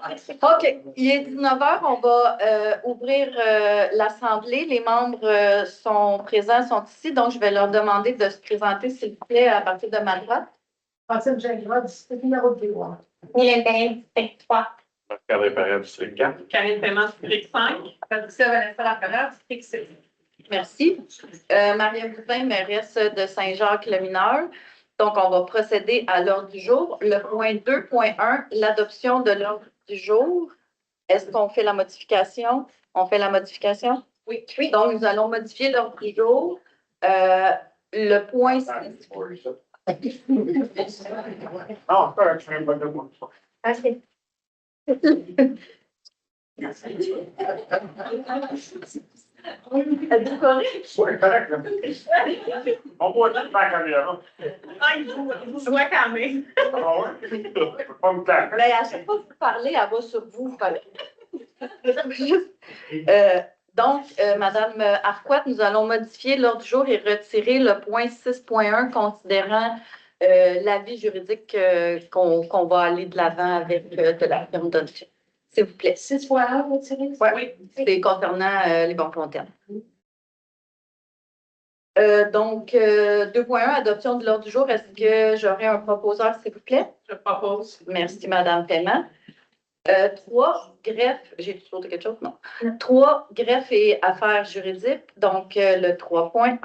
OK. Il est 19 heures. On va ouvrir l'Assemblée. Les membres sont présents, sont ici. Donc, je vais leur demander de se présenter, s'il vous plaît, à partir de ma droite. Francine Gingras, district numéro 2. Mylène Perrin, district 3. Marc-André Perrin, district 4. Karine Paiement, district 5. Patricia Vanessa Lafrenière, district 6. Merci. Marie-Ève Boudin, mairesse de Saint-Jacques-le-Mineur. Donc, on va procéder à l'ordre du jour. Le point 2.1, l'adoption de l'ordre du jour. Est-ce qu'on fait la modification? On fait la modification? Oui. Oui. Donc, nous allons modifier l'ordre du jour. Le point 6. Non, je suis pas de moi. OK. Êtes-vous correct? Oui, correct. On voit tout ma caméra. Ah, il vous voit quand même. Ah ouais? Je peux pas me taper. Mais à chaque fois que vous parlez, elle va sur vous. Donc, Madame Arquette, nous allons modifier l'ordre du jour et retirer le point 6.1 considérant l'avis juridique qu'on va aller de l'avant avec de la firme Duncan. S'il vous plaît. 6 fois 1, vous tirez? Oui, c'est concernant les bons fonds termes. Donc, 2.1, adoption de l'ordre du jour. Est-ce que j'aurais un proposeur, s'il vous plaît? Je propose. Merci, Madame Paiement. 3, greffe. J'ai sauté quelque chose? Non. 3, greffe et affaires juridiques. Donc, le 3.1.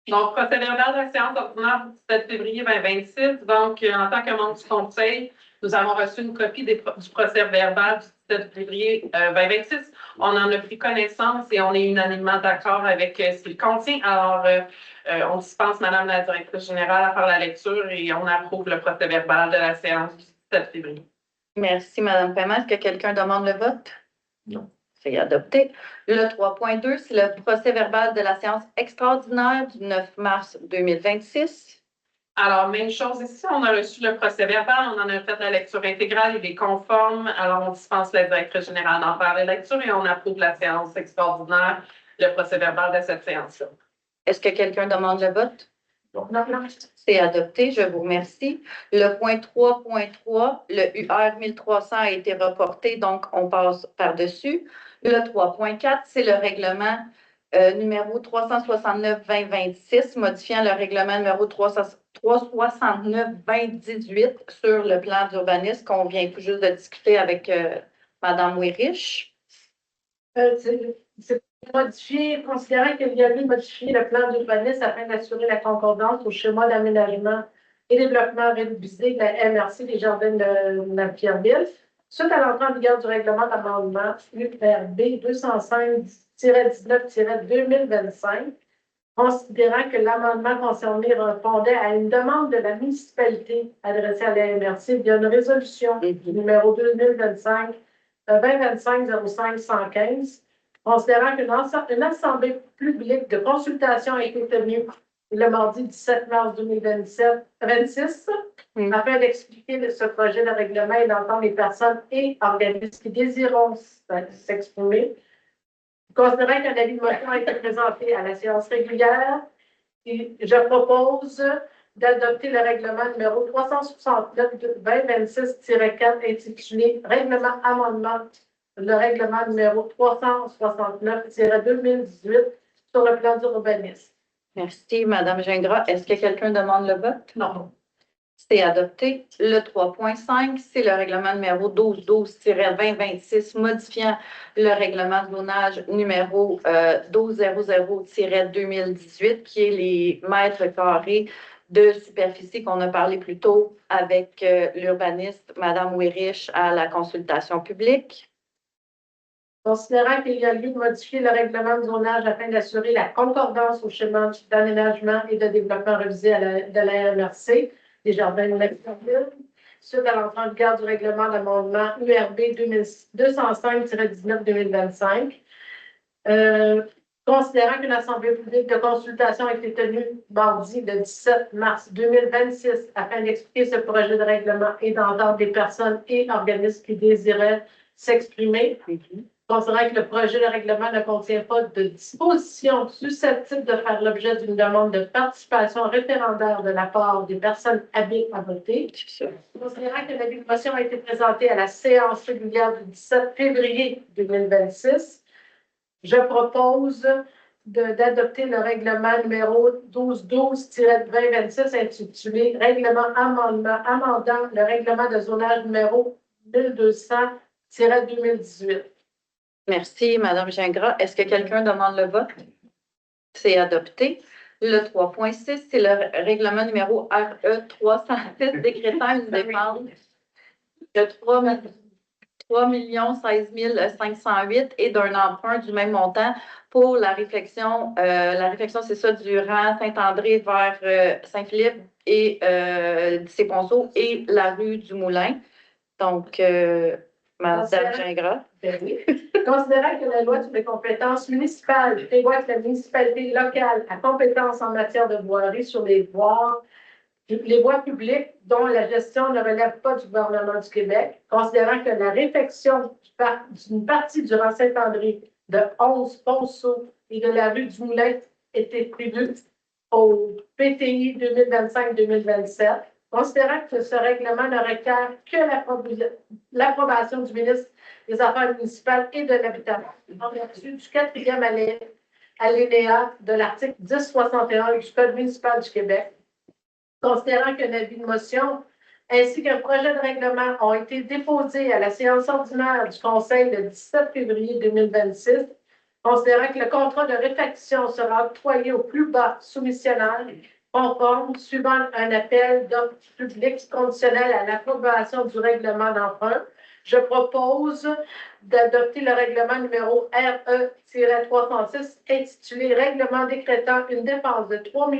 Donc, procès verbal de la séance ordinaire du 17 février 2026. Donc, en tant que membre du Conseil, nous avons reçu une copie du procès verbal du 17 février 2026. On en a pris connaissance et on est unanimement d'accord avec ce qu'il contient. Alors, on dispense Madame la directrice générale à faire la lecture et on approuve le procès verbal de la séance du 17 février. Merci, Madame Paiement. Est-ce que quelqu'un demande le vote? Non. C'est adopté. Le 3.2, c'est le procès verbal de la séance extraordinaire du 9 mars 2026. Alors, même chose ici, on a reçu le procès verbal, on en a fait la lecture intégrale, il est conforme. Alors, on dispense la directrice générale d'en faire la lecture et on approuve la séance extraordinaire, le procès verbal de cette séance-là. Est-ce que quelqu'un demande le vote? Non. C'est adopté, je vous remercie. Le point 3.3, le UR 1300 a été reporté, donc on passe par-dessus. Le 3.4, c'est le règlement numéro 369-2026, modifiant le règlement numéro 369-2018 sur le plan d'urbanisme qu'on vient tout juste de discuter avec Mme Wierich. C'est modifié, considérant qu'il y a lieu de modifier le plan d'urbanisme afin d'assurer la concordance au schéma d'aménagement et développement révisé de la MRC des Jardins de la Pierreville, suite à l'entrée en vigueur du règlement d'amendement URB 205-19-2025, considérant que l'amendement concerné répondait à une demande de la municipalité adressée à la MRC via une résolution numéro 2025-05-115, considérant qu'une assemblée publique de consultation a été tenue le mardi 17 mars 2026 afin d'expliquer ce projet de règlement et d'entendre les personnes et organismes qui désireront s'exprimer. Considérant qu'un avis de motion a été présenté à la séance régulière, je propose d'adopter le règlement numéro 369-2026-4 intitulé Règlement amendement, le règlement numéro 369-2018 sur le plan d'urbanisme. Merci, Mme Gingras. Est-ce que quelqu'un demande le vote? Non. C'est adopté. Le 3.5, c'est le règlement numéro 1212-2026 modifiant le règlement de zonage numéro 1200-2018 qui est les mètres carrés de superficie qu'on a parlé plus tôt avec l'urbaniste Mme Wierich à la consultation publique. Considérant qu'il y a lieu de modifier le règlement de zonage afin d'assurer la concordance au schéma d'aménagement et de développement révisé de la MRC des Jardins de la Pierreville, suite à l'entrée en vigueur du règlement d'amendement URB 205-19-2025, considérant qu'une assemblée publique de consultation a été tenue mardi le 17 mars 2026 afin d'expliquer ce projet de règlement et d'entendre des personnes et organismes qui désiraient s'exprimer. Considérant que le projet de règlement ne contient pas de dispositions susceptibles de faire l'objet d'une demande de participation référendaire de la part des personnes habiles à voter. Considérant que l'avis de motion a été présenté à la séance régulière du 17 février 2026, je propose d'adopter le règlement numéro 1212-2026 intitulé Règlement amendant le règlement de zonage numéro 1200-2018. Merci, Madame Gingras. Est-ce que quelqu'un demande le vote? C'est adopté. Le 3.6, c'est le règlement numéro RE 306 décrétant une dépense de 3 16 508 et d'un emprunt du même montant pour la réflexion. La réflexion, c'est ça, du rang Saint-André vers Saint-Philippe et Dissé-Ponceau et la rue du Moulin. Donc, Madame Gingras. Ben oui. Considérant que la loi sur les compétences municipales prévoit que la municipalité locale a compétence en matière de voirie sur les voies publiques dont la gestion ne relève pas du gouvernement du Québec, considérant que la réfection d'une partie du rang Saint-André de 11 Ponceau et de la rue du Moulin était prévue au PTI 2025-2027, considérant que ce règlement ne requiert que l'approbation du ministre des Affaires municipales et de l'Habitat, en vertu du 4e alinéa de l'article 1061 du Code municipal du Québec, considérant qu'un avis de motion ainsi qu'un projet de règlement ont été déposés à la séance ordinaire du Conseil le 17 février 2026, considérant que le contrat de réfection sera octroyé au plus bas soumissionnaire conforme suivant un appel d'offres publiques conditionnel à l'approbation du règlement d'emprunt, je propose d'adopter le règlement numéro RE-306 intitulé Règlement décrétant une dépense de 3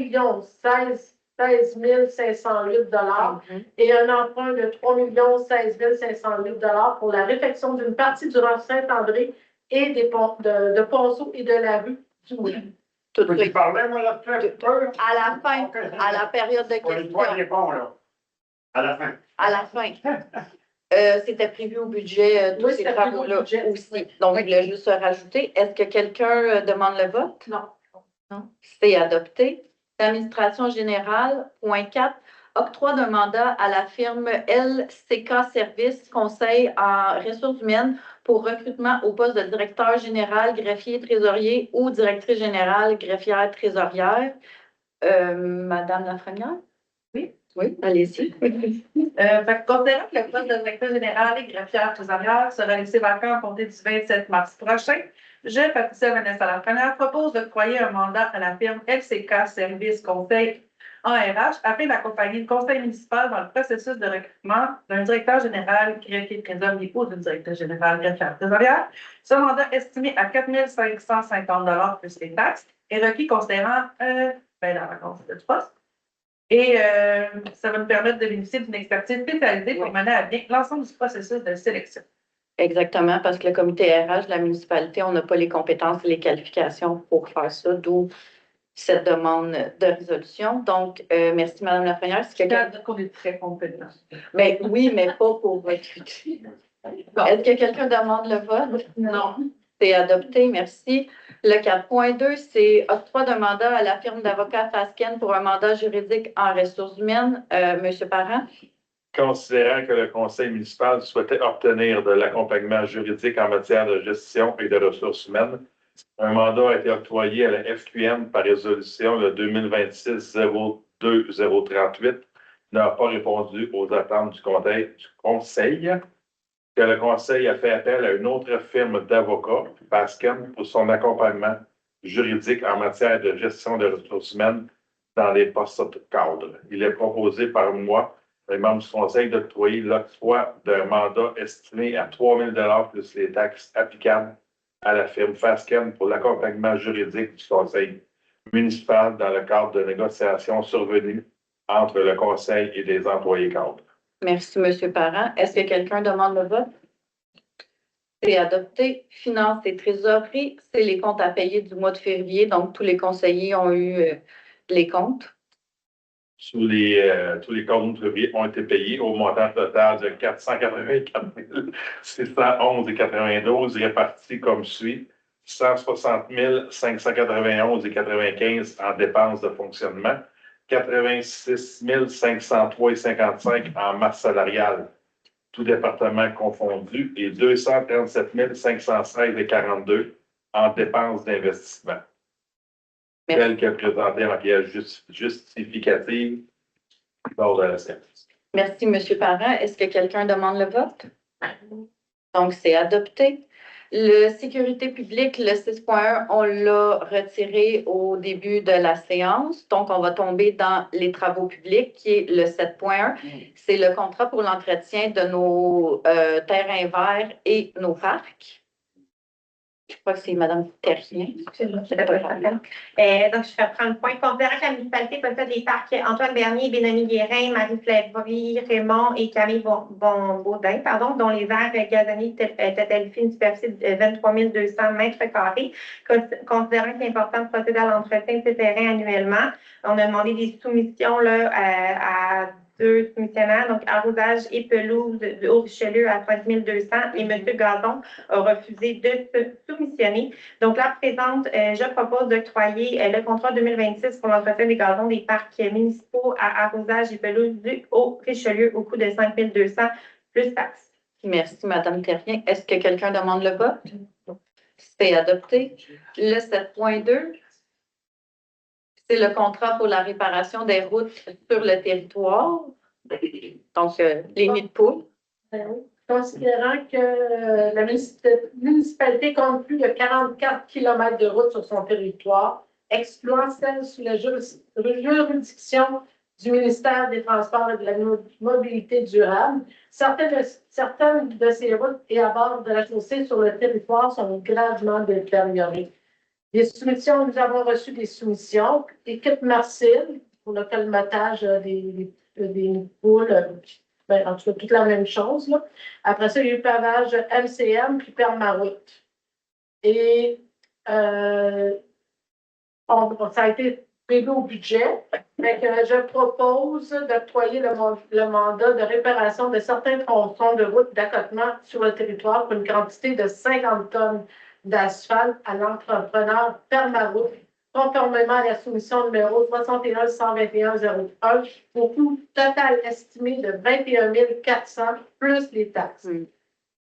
16 508 et un emprunt de 3 16 508 pour la réfection d'une partie du rang Saint-André et de Ponceau et de la rue du Moulin. Tout de Tu suite. parlais, moi, là, À la fin, à la période de Pour les trois questions. ponts, là. À la fin. À la fin. C'était prévu au budget, tous Oui, ces c'était prévu au travaux-là budget. aussi. Donc, je voulais juste rajouter. Est-ce que quelqu'un demande le vote? Non. Non. C'est adopté. L'administration générale, point 4, octroi d'un mandat à la firme LCK Services, conseil en ressources humaines pour recrutement au poste de directeur général, greffier, trésorier ou directrice générale, greffière, trésorière. Madame Lafrenière? Oui. Oui, allez-y. Considérant que le poste de directeur général et greffière trésorière sera laissé vacant à compter du 27 mars prochain, je, Patricia Vanessa Lafrenière, propose d'octroyer un mandat à la firme LCK Service Conseil en RH afin d'accompagner le conseil municipal dans le processus de recrutement d'un directeur général, greffier trésorier ou d'une directrice générale, greffière trésorière. Ce mandat, estimé à 4 550 plus les taxes, est requis considérant la vacance du poste. Et ça va nous permettre de bénéficier d'une expertise spécialisée pour mener à bien l'ensemble du processus de sélection. Exactement, parce que le comité RH de la municipalité, on n'a pas les compétences et les qualifications pour faire ça, d'où cette demande de résolution. Donc, merci, Mme Lafrenière. Si quelqu'un... qu'on est très compétent. Ben, oui, mais pas pour recruter. Est-ce que quelqu'un demande le vote? Non. C'est adopté, merci. Le 4.2, c'est octroi d'un mandat à la firme d'avocats Fasken pour un mandat juridique en ressources humaines. Monsieur Parent? Considérant que le conseil municipal souhaitait obtenir de l'accompagnement juridique en matière de gestion et de ressources humaines, un mandat a été octroyé à la FQM par résolution le 2026-02038, n'a pas répondu aux attentes du conseil, que le conseil a fait appel à une autre firme d'avocats, Fasken, pour son accompagnement juridique en matière de gestion des ressources humaines dans les postes cadres. Il est proposé par moi, les membres du conseil, d'octroyer l'octroi d'un mandat estimé à 3 000 plus les taxes applicables à la firme Fasken pour l'accompagnement juridique du conseil municipal dans le cadre de négociations survenues entre le conseil et les employés cadres. Merci, Monsieur Parent. Est-ce que quelqu'un demande le vote? C'est adopté. Finances et trésorerie, c'est les comptes à payer du mois de février. Donc, tous les conseillers ont eu les comptes. tous les cordons de février ont été payés au montant total de 484 611,92 répartis comme suit. 160 591,95 en dépenses de fonctionnement, 86 503,55 en masse salariale, tout département confondu, et 237 516,42 en dépenses d'investissement. Tel que présenté en pièce justificative lors de la séance. Merci, M. Parent. Est-ce que quelqu'un demande le vote? Donc, c'est adopté. Le sécurité publique, le 6.1, on l'a retiré au début de la séance. Donc, on va tomber dans les travaux publics, qui est le 7.1. C'est le contrat pour l'entretien de nos terrains verts et nos parcs. Je crois que c'est Mme Terrien. Donc, je vais reprendre le point. Considérant que la municipalité possède des parcs Antoine Bernier, Bénonie Guérin, Marie-Flavie, Raymond et Camille Baudin, dont les aires gazonnées totalisent une superficie de 23 200 mètres carrés. Considérant qu'il est important de procéder à l'entretien de ces terrains annuellement, on a demandé des soumissions là, à 2 soumissionnaires, donc arrosage et pelouse de Haut-Richelieu à 5 200 et M. Gazon a refusé de se soumissionner. Donc, là, présente, je propose d'octroyer le contrat 2026 pour l'entretien des gazons des parcs municipaux à arrosage et pelouse du Haut-Richelieu au coût de 5 200 plus taxes. Merci, Mme Terrien. Est-ce que quelqu'un demande le vote? C'est adopté. Le 7.2. C'est le contrat pour la réparation des routes sur le territoire. Donc, les nids de poules. Considérant que la municipalité compte plus de 44 km de routes sur son territoire, excluant celles sous la juridiction du ministère des Transports et de la Mobilité durable, certaines de ces routes et abords de la chaussée sur le territoire sont gravement détériorées. Les soumissions, nous avons reçu des soumissions. Équipe Marcille pour le colmatage des poules, en tout cas, toute la même chose. Là. Après ça, il y a eu pavage MCM puis Permaroute. Et ça a été prévu au budget. Mais je propose d'octroyer le mandat de réparation de certains tronçons de route d'accotement sur le territoire pour une quantité de 50 tonnes d'asphalte à l'entrepreneur Permaroute, conformément à la soumission numéro 61-121-01, pour coût total estimé de 21 400 plus les taxes.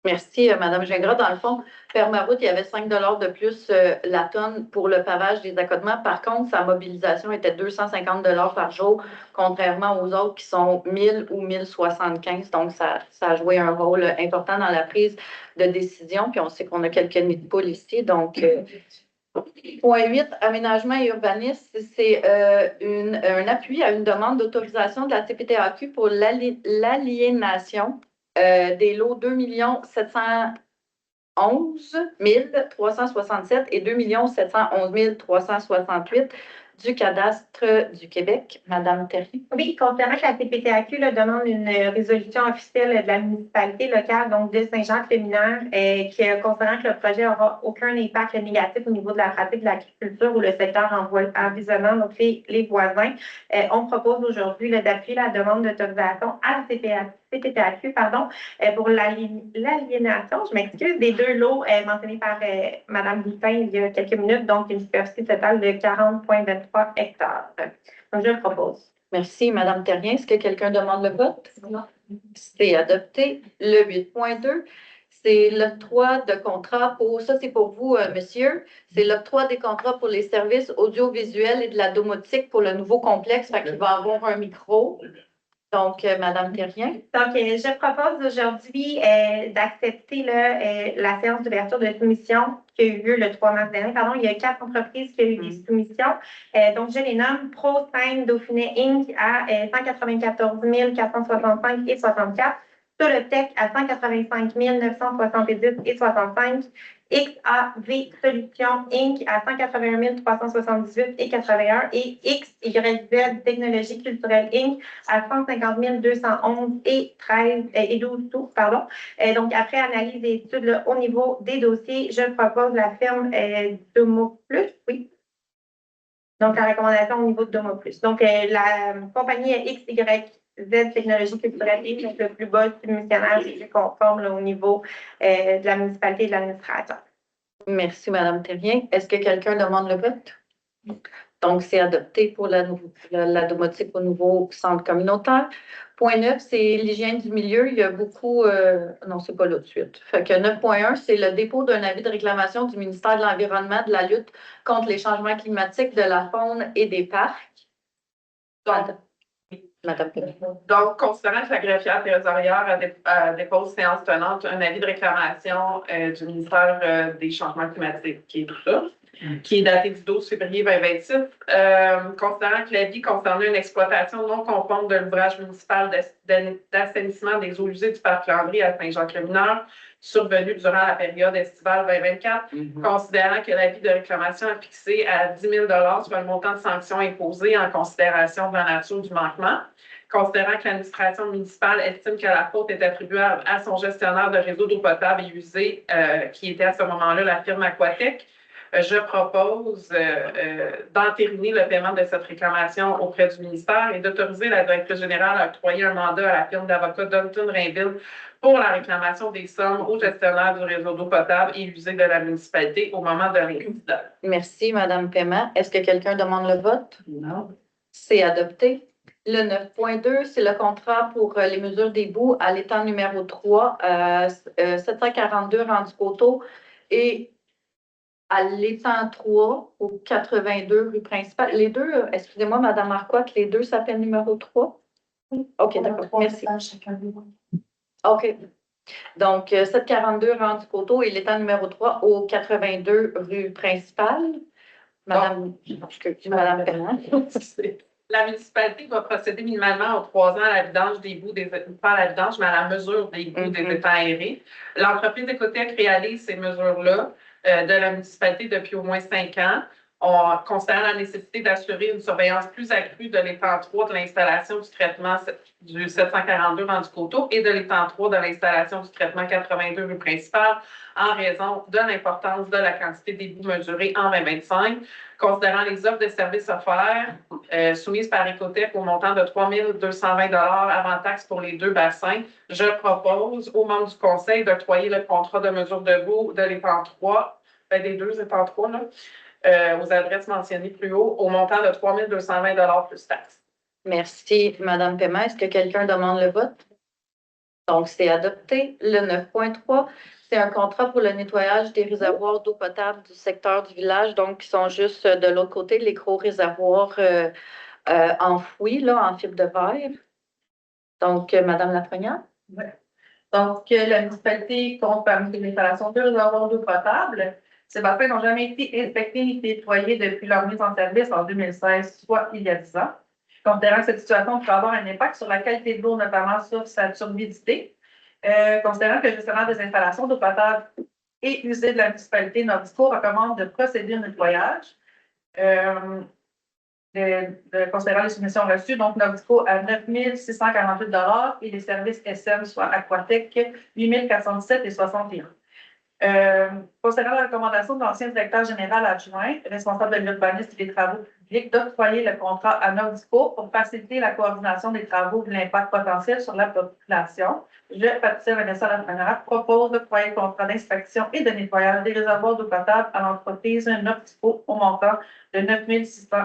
Merci, Mme Gingras. Dans le fond, Permaroute, il y avait 5 de plus la tonne pour le pavage des accotements. Par contre, sa mobilisation était 250 par jour, contrairement aux autres qui sont 1000 ou 1075. Donc, ça a joué un rôle important dans la prise de décision. Puis, on sait qu'on a quelques nids de poules ici. Donc, point 8, aménagement et urbanisme, c'est un appui à une demande d'autorisation de la CPTAQ pour l'aliénation des lots 2 711 367 et 2 711 368 du cadastre du Québec. Madame Terrien. Oui, concernant que la CPTAQ demande une résolution officielle de la municipalité locale, donc de Saint-Jacques-les-Mineurs, qui considérant que le projet n'aura aucun impact négatif au niveau de la pratique de l'agriculture ou le secteur environnant, donc les voisins. On propose aujourd'hui d'appuyer la demande d'autorisation à la CPTAQ, pour l'aliénation, je m'excuse, des 2 lots mentionnés par Mme Boutin il y a quelques minutes, donc une superficie totale de 40,23 hectares. Donc, je le propose. Merci, Mme Terrien. Est-ce que quelqu'un demande le vote? Non. C'est adopté. Le 8.2, c'est l'octroi de contrat pour, ça c'est pour vous, monsieur, c'est l'octroi des contrats pour les services audiovisuels et de la domotique pour le nouveau complexe, fait qu'il va avoir un micro. Donc, Mme Terrien. Donc, je propose aujourd'hui d'accepter la séance d'ouverture de soumission qui a eu lieu le 3 mars dernier. Il y a 4 entreprises qui ont eu des soumissions. Donc, je les nomme ProSign Dauphinet Inc. à 194 465 et 64. Solotech à 185 970 et 65. XAV Solutions Inc. à 181 378 et 81 et XYZ Technologies Culturelles Inc. à 150 211 et 12 sous. Donc, après analyse et études au niveau des dossiers, je propose la firme Domo Plus, oui. Donc, la recommandation au niveau de 2 mois plus. Donc, la compagnie XYZ Technologies culturelles, donc le plus bas du missionnaire, c'est conforme là, au niveau de la municipalité et de l'administration. Merci, Madame Terrien. Est-ce que quelqu'un demande le vote? Donc, c'est adopté pour la domotique au nouveau centre communautaire. Point 9, c'est l'hygiène du milieu. Il y a beaucoup... non, c'est pas là de suite. Fait que 9.1, c'est le dépôt d'un avis de réclamation du ministère de l'Environnement, de la lutte contre les changements climatiques, de la faune et des parcs. Madame Perrin. Donc, considérant que la greffière trésorière dépose séance tenante un avis de réclamation du ministère des changements climatiques, qui est tout ça, qui est daté du 12 février 2026, considérant que l'avis concernait une exploitation non conforme de l'ouvrage municipal d'assainissement des eaux usées du parc Landry à Saint-Jacques-le-Mineur, survenu durant la période estivale 2024, considérant que l'avis de réclamation est fixé à 10 000 soit le montant de sanctions imposées en considération de la nature du manquement, considérant que l'administration municipale estime que la faute est attribuable à son gestionnaire de réseau d'eau potable et usée, qui était à ce moment-là la firme Aquatec, je propose d'entériner le paiement de cette réclamation auprès du ministère et d'autoriser la directrice générale à octroyer un mandat à la firme d'avocats Dunton Rainville pour la réclamation des sommes au gestionnaire du réseau d'eau potable et usée de la municipalité au moment de l'incident. Merci, Madame Paiement. Est-ce que quelqu'un demande le vote? Non. C'est adopté. Le 9.2, c'est le contrat pour les mesures d'éboues à l'étang numéro 3, 742 Randy-Coteau et à l'étang 3 au 82 rue principale. Les deux, excusez-moi, Madame Marcotte, les deux s'appellent numéro 3? OK, d'accord. Merci. OK. Donc, 742 Randy-Coteau et l'étang numéro 3 au 82 rue principale. Madame Perrin. La municipalité va procéder minimalement aux 3 ans à la vidange des bouts, pas à la vidange, mais à la mesure des bouts des étangs aérés. L'entreprise Écotec réalise ces mesures-là de la municipalité depuis au moins 5 ans. On considère la nécessité d'assurer une surveillance plus accrue de l'étang 3 de l'installation du traitement du 742 Randy-Coteau et de l'étang 3 de l'installation du traitement 82 rue principale en raison de l'importance de la quantité d'éboues mesurée en 2025. Considérant les offres de services offerts soumises par Écotec au montant de 3 220 avant taxe pour les 2 bassins, je propose aux membres du conseil d'octroyer le contrat de mesure de boue de l'étang 3, des 2 étangs 3, là, aux adresses mentionnées plus haut, au montant de 3 220 plus taxes. Merci, Madame Paiement. Est-ce que quelqu'un demande le vote? Donc, c'est adopté. Le 9.3, c'est un contrat pour le nettoyage des réservoirs d'eau potable du secteur du village, donc qui sont juste de l'autre côté, les gros réservoirs enfouis là, en fibre de verre. Donc, Madame Lafrenière? Oui. Donc, la municipalité compte parmi les installations de réservoirs d'eau potable. Ces bassins n'ont jamais été inspectés ni nettoyés depuis leur mise en service en 2016, soit il y a 10 ans. Considérant que cette situation peut avoir un impact sur la qualité de l'eau, notamment sur sa turbidité, considérant que le gestionnaire des installations d'eau potable et usée de la municipalité Nordico recommande de procéder au nettoyage. Considérant les soumissions reçues, donc Nordico à 9 648 et les services SM, soit Aquatec, 8 417,61 considérant la recommandation de l'ancien directeur général adjoint, responsable de l'urbanisme et des travaux publics, d'octroyer le contrat à Nordico pour faciliter la coordination des travaux de l'impact potentiel sur la population. Je, Patricia Vanessa Lafrenière, propose d'octroyer le contrat d'inspection et de nettoyage des réservoirs d'eau potable à l'entreprise Nordico au montant de 9 600.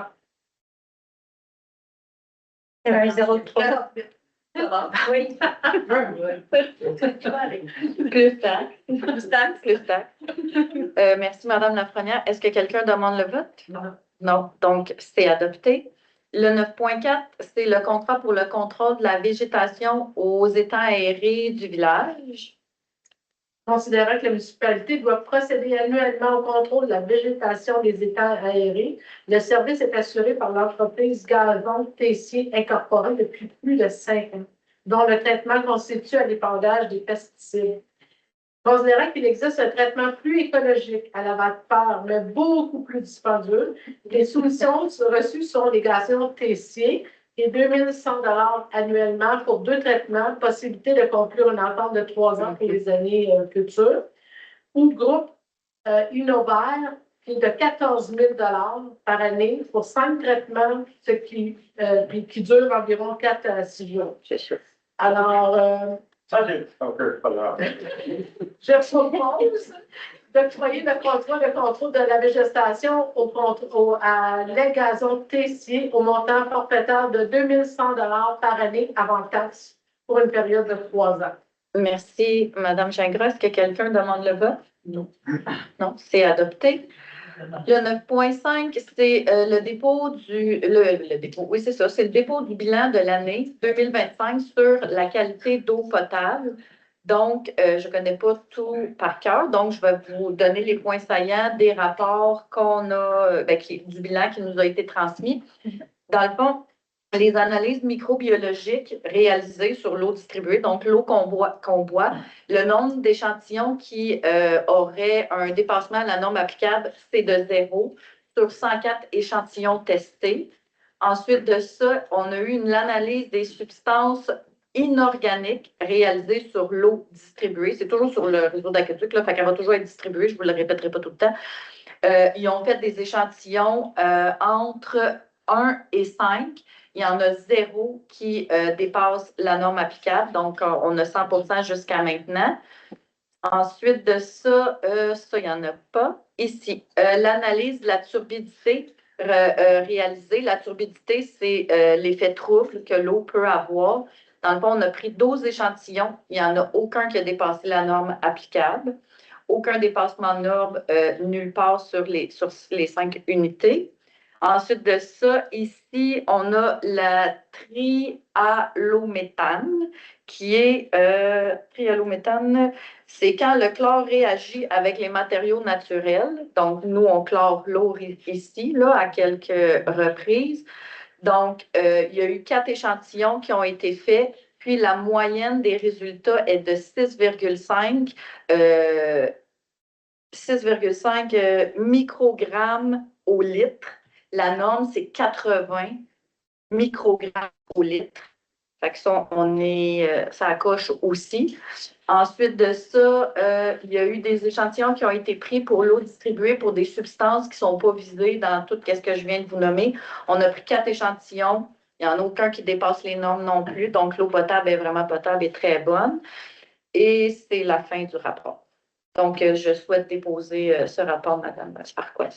0,3. Oui. Plus taxe. Merci, Madame Lafrenière. Est-ce que quelqu'un demande le vote? Non. Non. Donc, c'est adopté. Le 9.4, c'est le contrat pour le contrôle de la végétation aux étangs aérés du village. Considérant que la municipalité doit procéder annuellement au contrôle de la végétation des étangs aérés, le service est assuré par l'entreprise Gazon Tessier Incorporée depuis plus de 5 ans, dont le traitement constitue à l'épandage des pesticides. Considérant qu'il existe un traitement plus écologique à la vapeur, mais beaucoup plus dispendieux, les soumissions reçues sont les Gazons Tessier et 2 100 annuellement pour 2 traitements, possibilité de conclure une entente de 3 ans pour les années futures, ou groupe Innovare qui est de 14 000 par année pour 5 traitements, ce qui dure environ 4 à 6 jours. C'est sûr. Alors, Ça, j'ai. OK, pas grave. je propose d'octroyer le contrôle de la végétation à l'Aigazon Tessier au montant forfaitaire de 2100 par année avant taxe pour une période de 3 ans. Merci, Madame Gingras. Est-ce que quelqu'un demande le vote? Non. Non, c'est adopté. Le 9.5, c'est le dépôt le dépôt, oui, c'est ça, c'est le dépôt du bilan de l'année 2025 sur la qualité d'eau potable. Donc, je ne connais pas tout par cœur, donc je vais vous donner les points saillants des rapports qu'on a, du bilan qui nous a été transmis. Dans le fond, les analyses microbiologiques réalisées sur l'eau distribuée, donc l'eau qu'on boit, le nombre d'échantillons qui auraient un dépassement à la norme applicable, c'est de 0 sur 104 échantillons testés. Ensuite de ça, on a eu l'analyse des substances inorganiques réalisées sur l'eau distribuée. C'est toujours sur le réseau d'aqueduc, fait qu'elle va toujours être distribuée, je ne vous le répéterai pas tout le temps. Ils ont fait des échantillons entre 1 et 5. Il y en a 0 qui dépasse la norme applicable, donc on a 100% jusqu'à maintenant. Ensuite de ça, il n'y en a pas. Ici, l'analyse de la turbidité réalisée. La turbidité, c'est l'effet trouble que l'eau peut avoir. Dans le fond, on a pris 12 échantillons. Il n'y en a aucun qui a dépassé la norme applicable. Aucun dépassement de norme nulle part sur les 5 unités. Ensuite de ça, ici, on a la trialométhane, qui est trialométhane, c'est quand le chlore réagit avec les matériaux naturels. Donc, nous, on chlore l'eau ici, là, à quelques reprises. Donc, il y a eu 4 échantillons qui ont été faits, puis la moyenne des résultats est de 6,5 microgrammes au litre. La norme, c'est 80 microgrammes au litre. Fait que ça, ça coche aussi. Ensuite de ça, il y a eu des échantillons qui ont été pris pour l'eau distribuée pour des substances qui ne sont pas visées dans tout ce que je viens de vous nommer. On a pris 4 échantillons. Il n'y en a aucun qui dépasse les normes non plus. Donc, l'eau potable est vraiment potable et très bonne. Et c'est la fin du rapport. Donc, je souhaite déposer ce rapport, Madame Farquhar.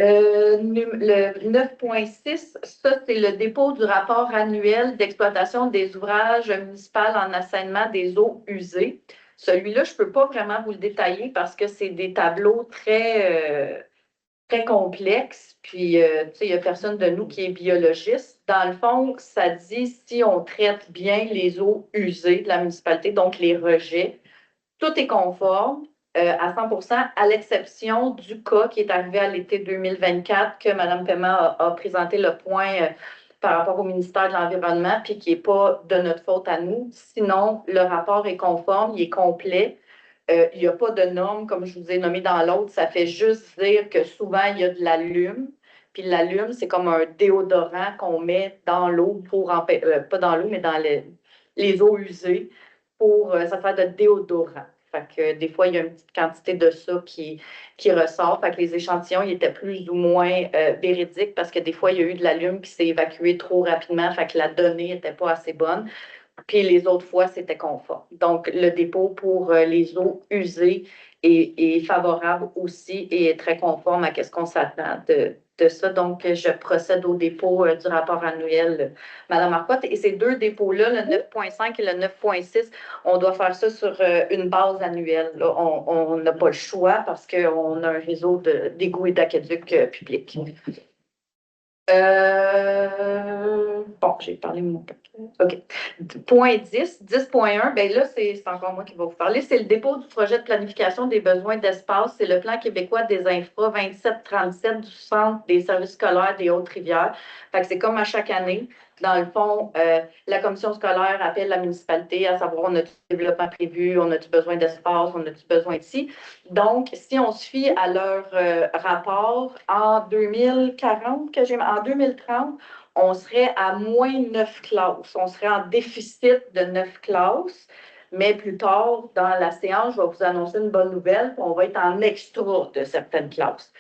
Le 9.6, ça, c'est le dépôt du rapport annuel d'exploitation des ouvrages municipaux en assainissement des eaux usées. Celui-là, je ne peux pas vraiment vous le détailler parce que c'est des tableaux très complexes. Puis, tu sais, il n'y a personne de nous qui est biologiste. Dans le fond, ça dit si on traite bien les eaux usées de la municipalité, donc les rejets, tout est conforme. À 100%, à l'exception du cas qui est arrivé à l'été 2024, que Mme Paiement a présenté le point par rapport au ministère de l'Environnement, puis qui n'est pas de notre faute à nous. Sinon, le rapport est conforme, il est complet. Il n'y a pas de normes, comme je vous ai nommé dans l'autre. Ça fait juste dire que souvent, il y a de l'allume. Puis l'allume, c'est comme un déodorant qu'on met dans l'eau pour pas dans l'eau, mais dans les eaux usées pour ça fait de déodorant. Fait que des fois, il y a une petite quantité de ça qui ressort. Fait que les échantillons, ils étaient plus ou moins véridiques parce que des fois, il y a eu de l'allume qui s'est évacué trop rapidement. Fait que la donnée n'était pas assez bonne. Puis les autres fois, c'était conforme. Donc, le dépôt pour les eaux usées est favorable aussi et est très conforme à ce qu'on s'attend de ça. Donc, je procède au dépôt du rapport annuel, Mme Marcotte. Et ces deux dépôts-là, le 9.5 et le 9.6, on doit faire ça sur une base annuelle. Là. On n'a pas le choix parce qu'on a un réseau d'égouts et d'aqueducs publics. Bon, j'ai parlé de mon papier. OK. Point 10, 10.1, bien là, c'est encore moi qui vais vous parler. C'est le dépôt du projet de planification des besoins d'espace. C'est le plan québécois des infra 2737 du Centre des services scolaires des Hautes-Rivières. Fait que c'est comme à chaque année. Dans le fond, la commission scolaire appelle la municipalité à savoir on a-tu développement prévu, on a-tu besoin d'espace, on a-tu besoin d'ici. Donc, si on se fie à leur rapport en 2040, en 2030, on serait à moins 9 classes. On serait en déficit de 9 classes. Mais plus tard, dans la séance, je vais vous annoncer une bonne nouvelle, puis on va être en extra de certaines classes.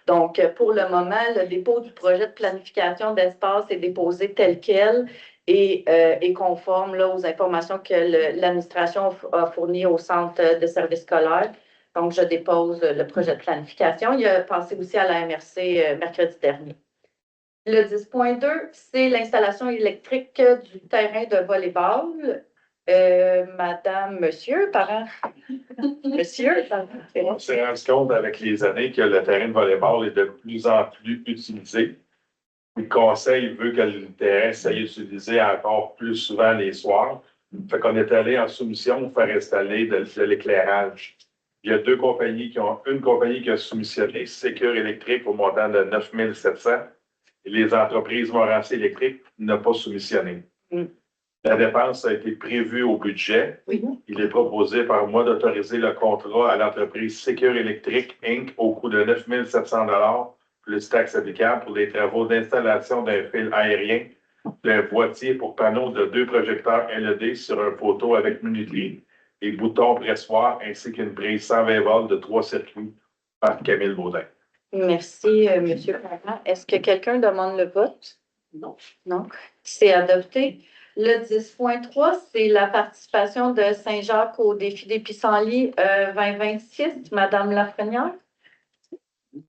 Donc, pour le moment, le dépôt du projet de planification d'espace est déposé tel quel et est conforme là, aux informations que l'administration a fournies au centre de services scolaires. Donc, je dépose le projet de planification. Il a passé aussi à la MRC mercredi dernier. Le 10.2, c'est l'installation électrique du terrain de volley-ball. Madame, monsieur, parent. Monsieur, On s'est rendu compte avec les années que le terrain de volleyball est de plus en plus utilisé. Le conseil veut que le terrain soit utilisé encore plus souvent les soirs. Fait qu'on est allé en soumission pour faire installer de l'éclairage. Il y a deux compagnies une compagnie qui a soumissionné, Secure Électrique, au montant de 9 700. Et les entreprises Montmorency Électrique n'ont pas soumissionné. La dépense a été prévue au budget. Oui. Il est proposé par moi d'autoriser le contrat à l'entreprise Secure Électrique Inc. au coût de 9 700 plus taxes applicables pour les travaux d'installation d'un fil aérien, d'un boîtier pour panneaux de 2 projecteurs LED sur un poteau avec minuterie et boutons pressoir ainsi qu'une prise 120 volts de 3 circuits par Camille Baudin. Merci, M. Parent. Est-ce que quelqu'un demande le vote? Non. Non. C'est adopté. Le 10.3, c'est la participation de Saint-Jacques au défi des pissenlits 2026. Madame Lafrenière?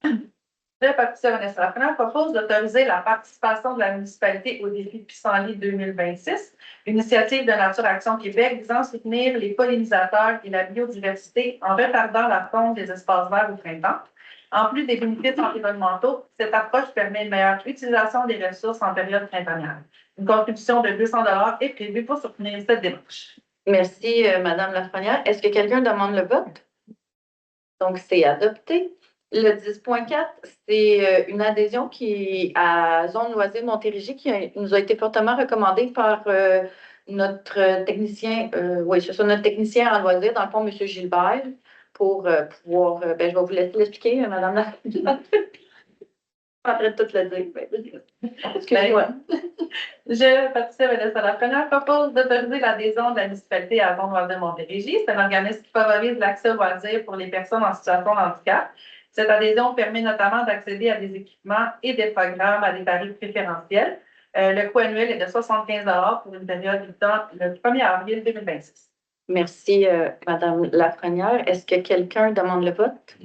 Le Parti Vanessa Lafrenière propose d'autoriser la participation de la municipalité au défi de pissenlit 2026, initiative de Nature Action Québec visant à soutenir les pollinisateurs et la biodiversité en retardant la fonte des espaces verts au printemps. En plus des bénéfices environnementaux, cette approche permet une meilleure utilisation des ressources en période printanière. Une contribution de 200 $ est prévue pour soutenir cette démarche. Merci, Madame Lafrenière. Est-ce que quelqu'un demande le vote? Donc, c'est adopté. Le 10.4, c'est une adhésion à Zone Loisirs Montérégie qui nous a été fortement recommandée par notre technicien, notre technicien en loisirs, dans le fond, M. Gilbert, pour pouvoir, je vais vous laisser l'expliquer, Madame Lafrenière. Je suis en train de tout le dire. Excusez-moi. Je, Patricia Vanessa Lafrenière, propose d'autoriser l'adhésion de la municipalité à Zone Loisirs Montérégie. C'est un organisme qui favorise l'accès aux loisirs pour les personnes en situation de handicap. Cette adhésion permet notamment d'accéder à des équipements et des programmes à des tarifs préférentiels. Le coût annuel est de 75 $ pour une période étant le 1er avril 2026. Merci, Madame Lafrenière. Est-ce que quelqu'un demande le vote?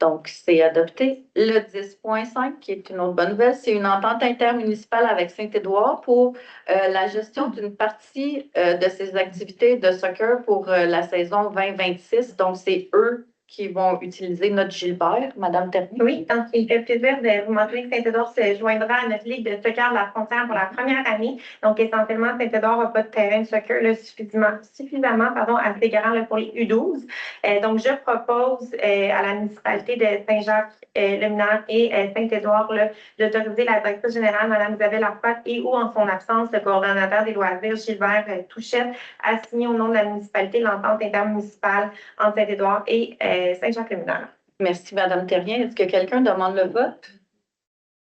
Donc, c'est adopté. Le 10.5, qui est une autre bonne nouvelle, c'est une entente intermunicipale avec Saint-Édouard pour la gestion d'une partie de ses activités de soccer pour la saison 2026. Donc, c'est eux qui vont utiliser notre Gilbert. Madame Ternier? Oui, donc il me fait plaisir de vous mentionner que Saint-Édouard se joindra à notre Ligue de soccer de la frontière pour la première année. Donc, essentiellement, Saint-Édouard n'a pas de terrain de soccer là, suffisamment assez grand là, pour les U12. Donc, je propose à la municipalité de Saint-Jacques-le-Mineur et Saint-Édouard d'autoriser la directrice générale, Mme Isabelle Arpad, et ou en son absence, le coordonnateur des loisirs, Gilbert Touchette, à signer au nom de la municipalité l'entente intermunicipale entre Saint-Édouard et Saint-Jacques-le-Mineur. Merci, Madame Terrien. Est-ce que quelqu'un demande le vote?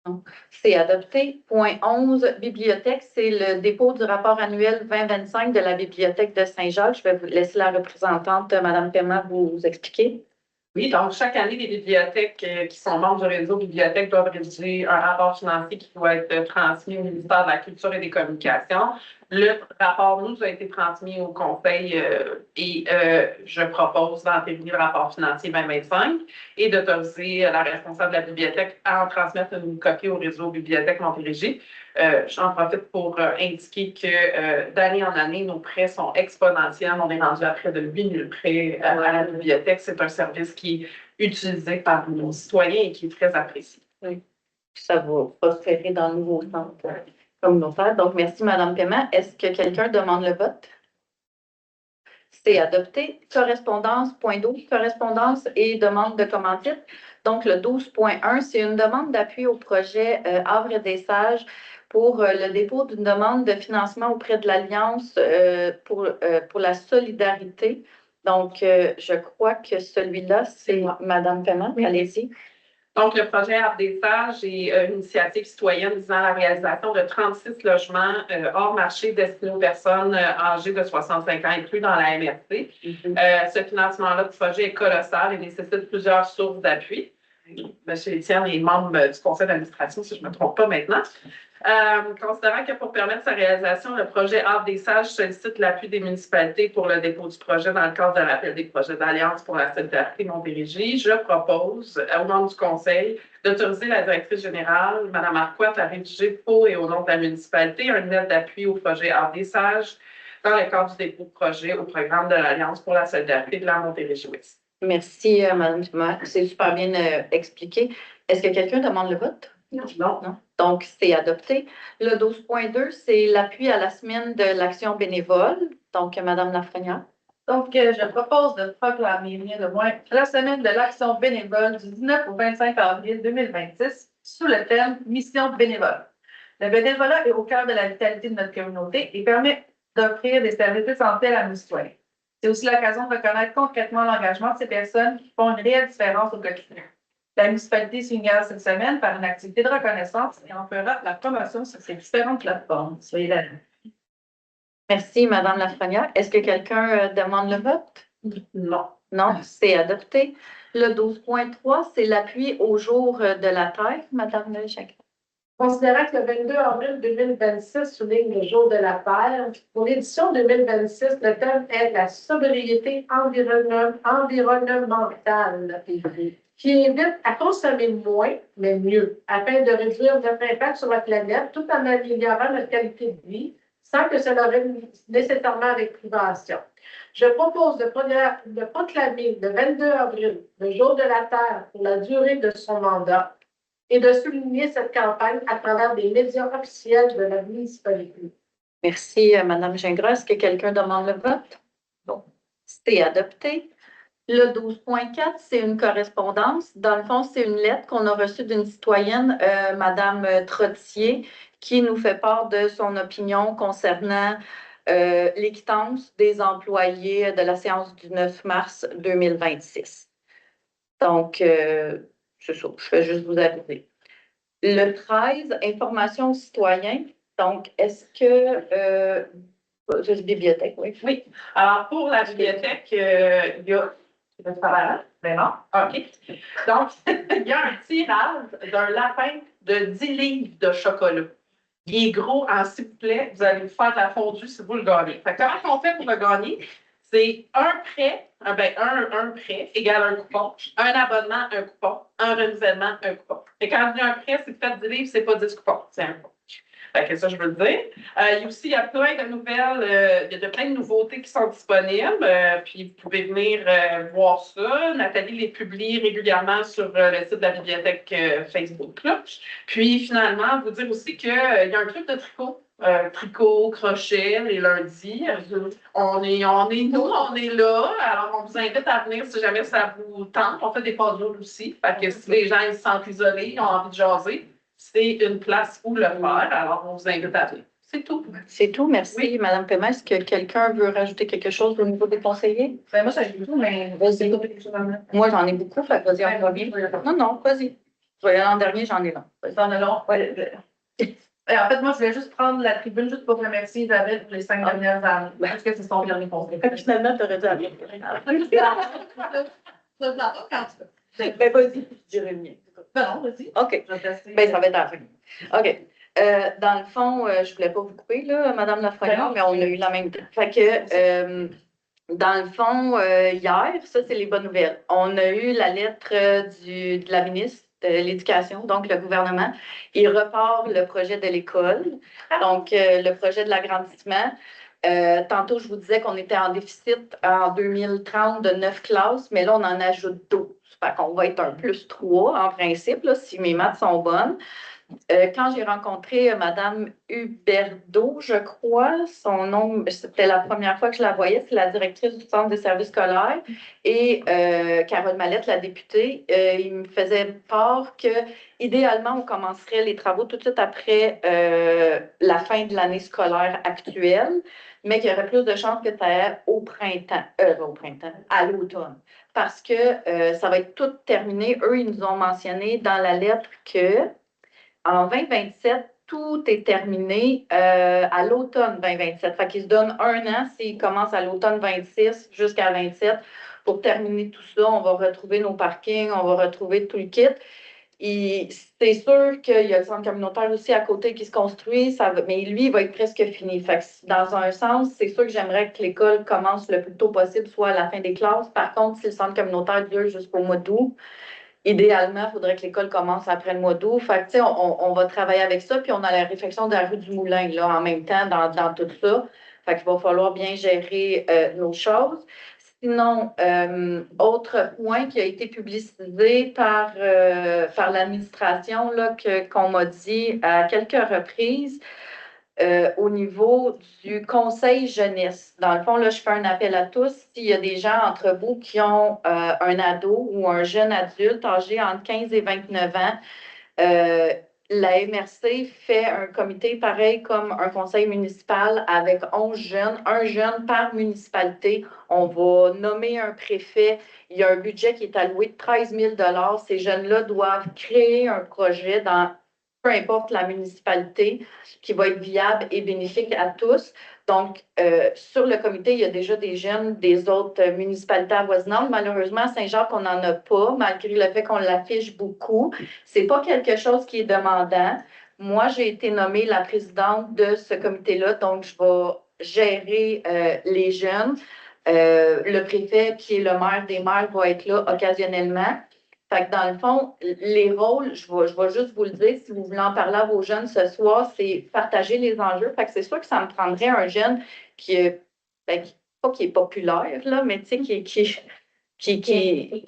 Non. C'est adopté. Point 11, bibliothèque, c'est le dépôt du rapport annuel 2025 de la bibliothèque de Saint-Jacques. Je vais vous laisser la représentante, Madame Paiement, vous expliquer. Oui, donc chaque année, les bibliothèques qui sont membres du réseau bibliothèque doivent rédiger un rapport financier qui doit être transmis au ministère de la Culture et des Communications. Le rapport nous a été transmis au Conseil et je propose d'entériner le rapport financier 2025 et d'autoriser la responsable de la bibliothèque à en transmettre une copie au réseau Bibliothèque Montérégie. J'en profite pour indiquer que d'année en année, nos prêts sont exponentiels. On est rendu à près de 8 000 prêts à la bibliothèque. C'est un service qui est utilisé par nos citoyens et qui est très apprécié. Oui. Ça va prospérer dans le nouveau centre communautaire. Donc, merci, Mme Paiement. Est-ce que quelqu'un demande le vote? C'est adopté. Correspondance, point 12, correspondance et demande de commandite. Donc, le 12.1, c'est une demande d'appui au projet Havre des Sages pour le dépôt d'une demande de financement auprès de l'Alliance pour la solidarité. Donc, je crois que celui-là, c'est Mme Paiement. Oui. Allez-y. Donc, le projet Arbre des Sages est une initiative citoyenne visant la réalisation de 36 logements hors marché destinés aux personnes âgées de 65 ans inclus dans la MRC. Ce financement-là de projet est colossal et nécessite plusieurs sources d'appui. M. Étienne est membre du conseil d'administration, si je ne me trompe pas maintenant. Considérant que pour permettre sa réalisation, le projet Arbre des Sages sollicite l'appui des municipalités pour le dépôt du projet dans le cadre de l'appel des projets d'Alliance pour la solidarité Montérégie, je propose, au nom du conseil, d'autoriser la directrice générale, Mme Marquette, à rédiger pour et au nom de la municipalité une lettre d'appui au projet Arbre des Sages dans le cadre du dépôt de projet au programme de l'Alliance pour la solidarité de la Montérégie-Ouest. Merci, Mme Dumas. C'est super bien expliqué. Est-ce que quelqu'un demande le vote? Non. Non. Donc, c'est adopté. Le 12.2, c'est l'appui à la semaine de l'action bénévole. Donc, Mme Lafrenière. Donc, je propose de proclamer rien de moins la semaine de l'action bénévole du 19 au 25 avril 2026 sous le thème Mission bénévole. Le bénévolat est au cœur de la vitalité de notre communauté et permet d'offrir des services essentiels à nos citoyens. C'est aussi l'occasion de reconnaître concrètement l'engagement de ces personnes qui font une réelle différence au quotidien. La municipalité signale cette semaine par une activité de reconnaissance et en fera la promotion sur ses différentes plateformes. Soyez là. Merci, Mme Lafrenière. Est-ce que quelqu'un demande le vote? Non. Non, c'est adopté. Le 12.3, c'est l'appui au jour de la Terre, Mme Jacques. Considérant que le 22 avril 2026 souligne le jour de la Terre, pour l'édition 2026, le thème est la sobriété environnementale, qui invite à consommer moins, mais mieux, afin de réduire notre impact sur la planète tout en améliorant notre qualité de vie, sans que cela vienne nécessairement avec privation. Je propose de proclamer le 22 avril, le jour de la Terre, pour la durée de son mandat, et de souligner cette campagne à travers des médias officiels de la municipalité. Merci, Mme Gingras. Est-ce que quelqu'un demande le vote? Bon, c'est adopté. Le 12.4, c'est une correspondance. Dans le fond, c'est une lettre qu'on a reçue d'une citoyenne, Mme Trottier, qui nous fait part de son opinion concernant les quittances des employés de la séance du 9 mars 2026. Donc, c'est ça, je vais juste vous aviser. Le 13, information aux citoyens. Donc, est-ce que... juste bibliothèque, oui. Oui. Alors, pour la bibliothèque, il y a... Mais non? OK. Donc, il y a un tirage d'un lapin de 10 livres de chocolat. Il est gros, s'il vous plaît, vous allez vous faire de la fondue si vous le gagnez. Fait que comment on fait pour le gagner? C'est un prêt, un prêt égale un coupon, un abonnement, un coupon, un renouvellement, un coupon. Et quand je dis un prêt, c'est fait 10 livres, c'est pas 10 coupons, c'est un coupon. Fait que ça, je veux le dire. Il y a plein de nouvelles, il y a plein de nouveautés qui sont disponibles, puis vous pouvez venir voir ça. Nathalie les publie régulièrement sur le site de la bibliothèque Facebook. Là. Puis finalement, vous dire aussi qu'il y a un club de tricot. Tricot, crochet, les lundis. On est là. Alors, on vous invite à venir si jamais ça vous tente. On fait des puzzles aussi. Fait que si les gens ils se sentent isolés, ils ont envie de jaser, c'est une place où le faire. Alors, on vous invite à venir. C'est tout. C'est tout. Merci, oui. Mme Pema. Est-ce que quelqu'un veut rajouter quelque chose au niveau des conseillers? Ben, moi, ça j'ai tout, mais vas-y. Moi, j'en ai beaucoup. Fait que vas-y, on va bien. Non, vas-y. Je vais y aller en dernier, j'en ai long. J'en ai long. Ouais. En fait, moi, je voulais juste prendre la tribune juste pour remercier Isabelle pour les 5 dernières années. Parce que c'est son dernier conseil. Finalement, tu aurais dû aller. Ben, vas-y, je dirais le mien. Non, vas-y. OK. Ben, ça va être à la fin. OK. Dans le fond, je ne voulais pas vous couper, là, Mme Lafrenière, mais on a eu la même. Fait que, dans le fond, hier, ça, c'est les bonnes nouvelles. On a eu la lettre de la ministre de l'Éducation, donc le gouvernement. Il repart le projet de l'école, donc le projet de l'agrandissement. Tantôt, je vous disais qu'on était en déficit en 2030 de 9 classes, mais là, on en ajoute 12. Fait qu'on va être un +3 en principe, là, si mes maths sont bonnes. Quand j'ai rencontré Madame Huberdeau, je crois, son nom, c'était la première fois que je la voyais, c'est la directrice du Centre des services scolaires, et Carole Mallette, la députée, il me faisait part que idéalement, on commencerait les travaux tout de suite après la fin de l'année scolaire actuelle, mais qu'il y aurait plus de chances que ça aille à l'automne. Parce que ça va être tout terminé. Eux, ils nous ont mentionné dans la lettre que en 2027, tout est terminé à l'automne 2027. Fait qu'ils se donnent un an s'ils commencent à l'automne 26 jusqu'à 27 pour terminer tout ça. On va retrouver nos parkings, on va retrouver tout le kit. C'est sûr qu'il y a le centre communautaire aussi à côté qui se construit, mais lui, il va être presque fini. Fait que dans un sens, c'est sûr que j'aimerais que l'école commence le plus tôt possible, soit à la fin des classes. Par contre, si le centre communautaire dure jusqu'au mois d'août, idéalement, il faudrait que l'école commence après le mois d'août. Fait que, on va travailler avec ça, puis on a la réflexion de la rue du Moulin là, en même temps dans tout ça. Fait qu'il va falloir bien gérer nos choses. Sinon, autre point qui a été publicisé par l'administration, qu'on m'a dit à quelques reprises, au niveau du conseil jeunesse. Dans le fond, là, je fais un appel à tous. S'il y a des gens entre vous qui ont un ado ou un jeune adulte âgé entre 15 et 29 ans, la MRC fait un comité pareil comme un conseil municipal avec 11 jeunes, un jeune par municipalité. On va nommer un préfet. Il y a un budget qui est alloué de 13 000 $. Ces jeunes-là doivent créer un projet dans peu importe la municipalité, qui va être viable et bénéfique à tous. Donc, sur le comité, il y a déjà des jeunes des autres municipalités avoisinantes. Malheureusement, à Saint-Jacques, on n'en a pas, malgré le fait qu'on l'affiche beaucoup. C'est pas quelque chose qui est demandant. Moi, j'ai été nommée la présidente de ce comité-là, donc je vais gérer les jeunes. Le préfet, qui est le maire des maires, va être là occasionnellement. Fait que dans le fond, les rôles, je vais juste vous le dire, si vous voulez en parler à vos jeunes ce soir, c'est partager les enjeux. Fait que c'est sûr que ça me prendrait un jeune qui est, pas qui est populaire, là, mais tu sais, qui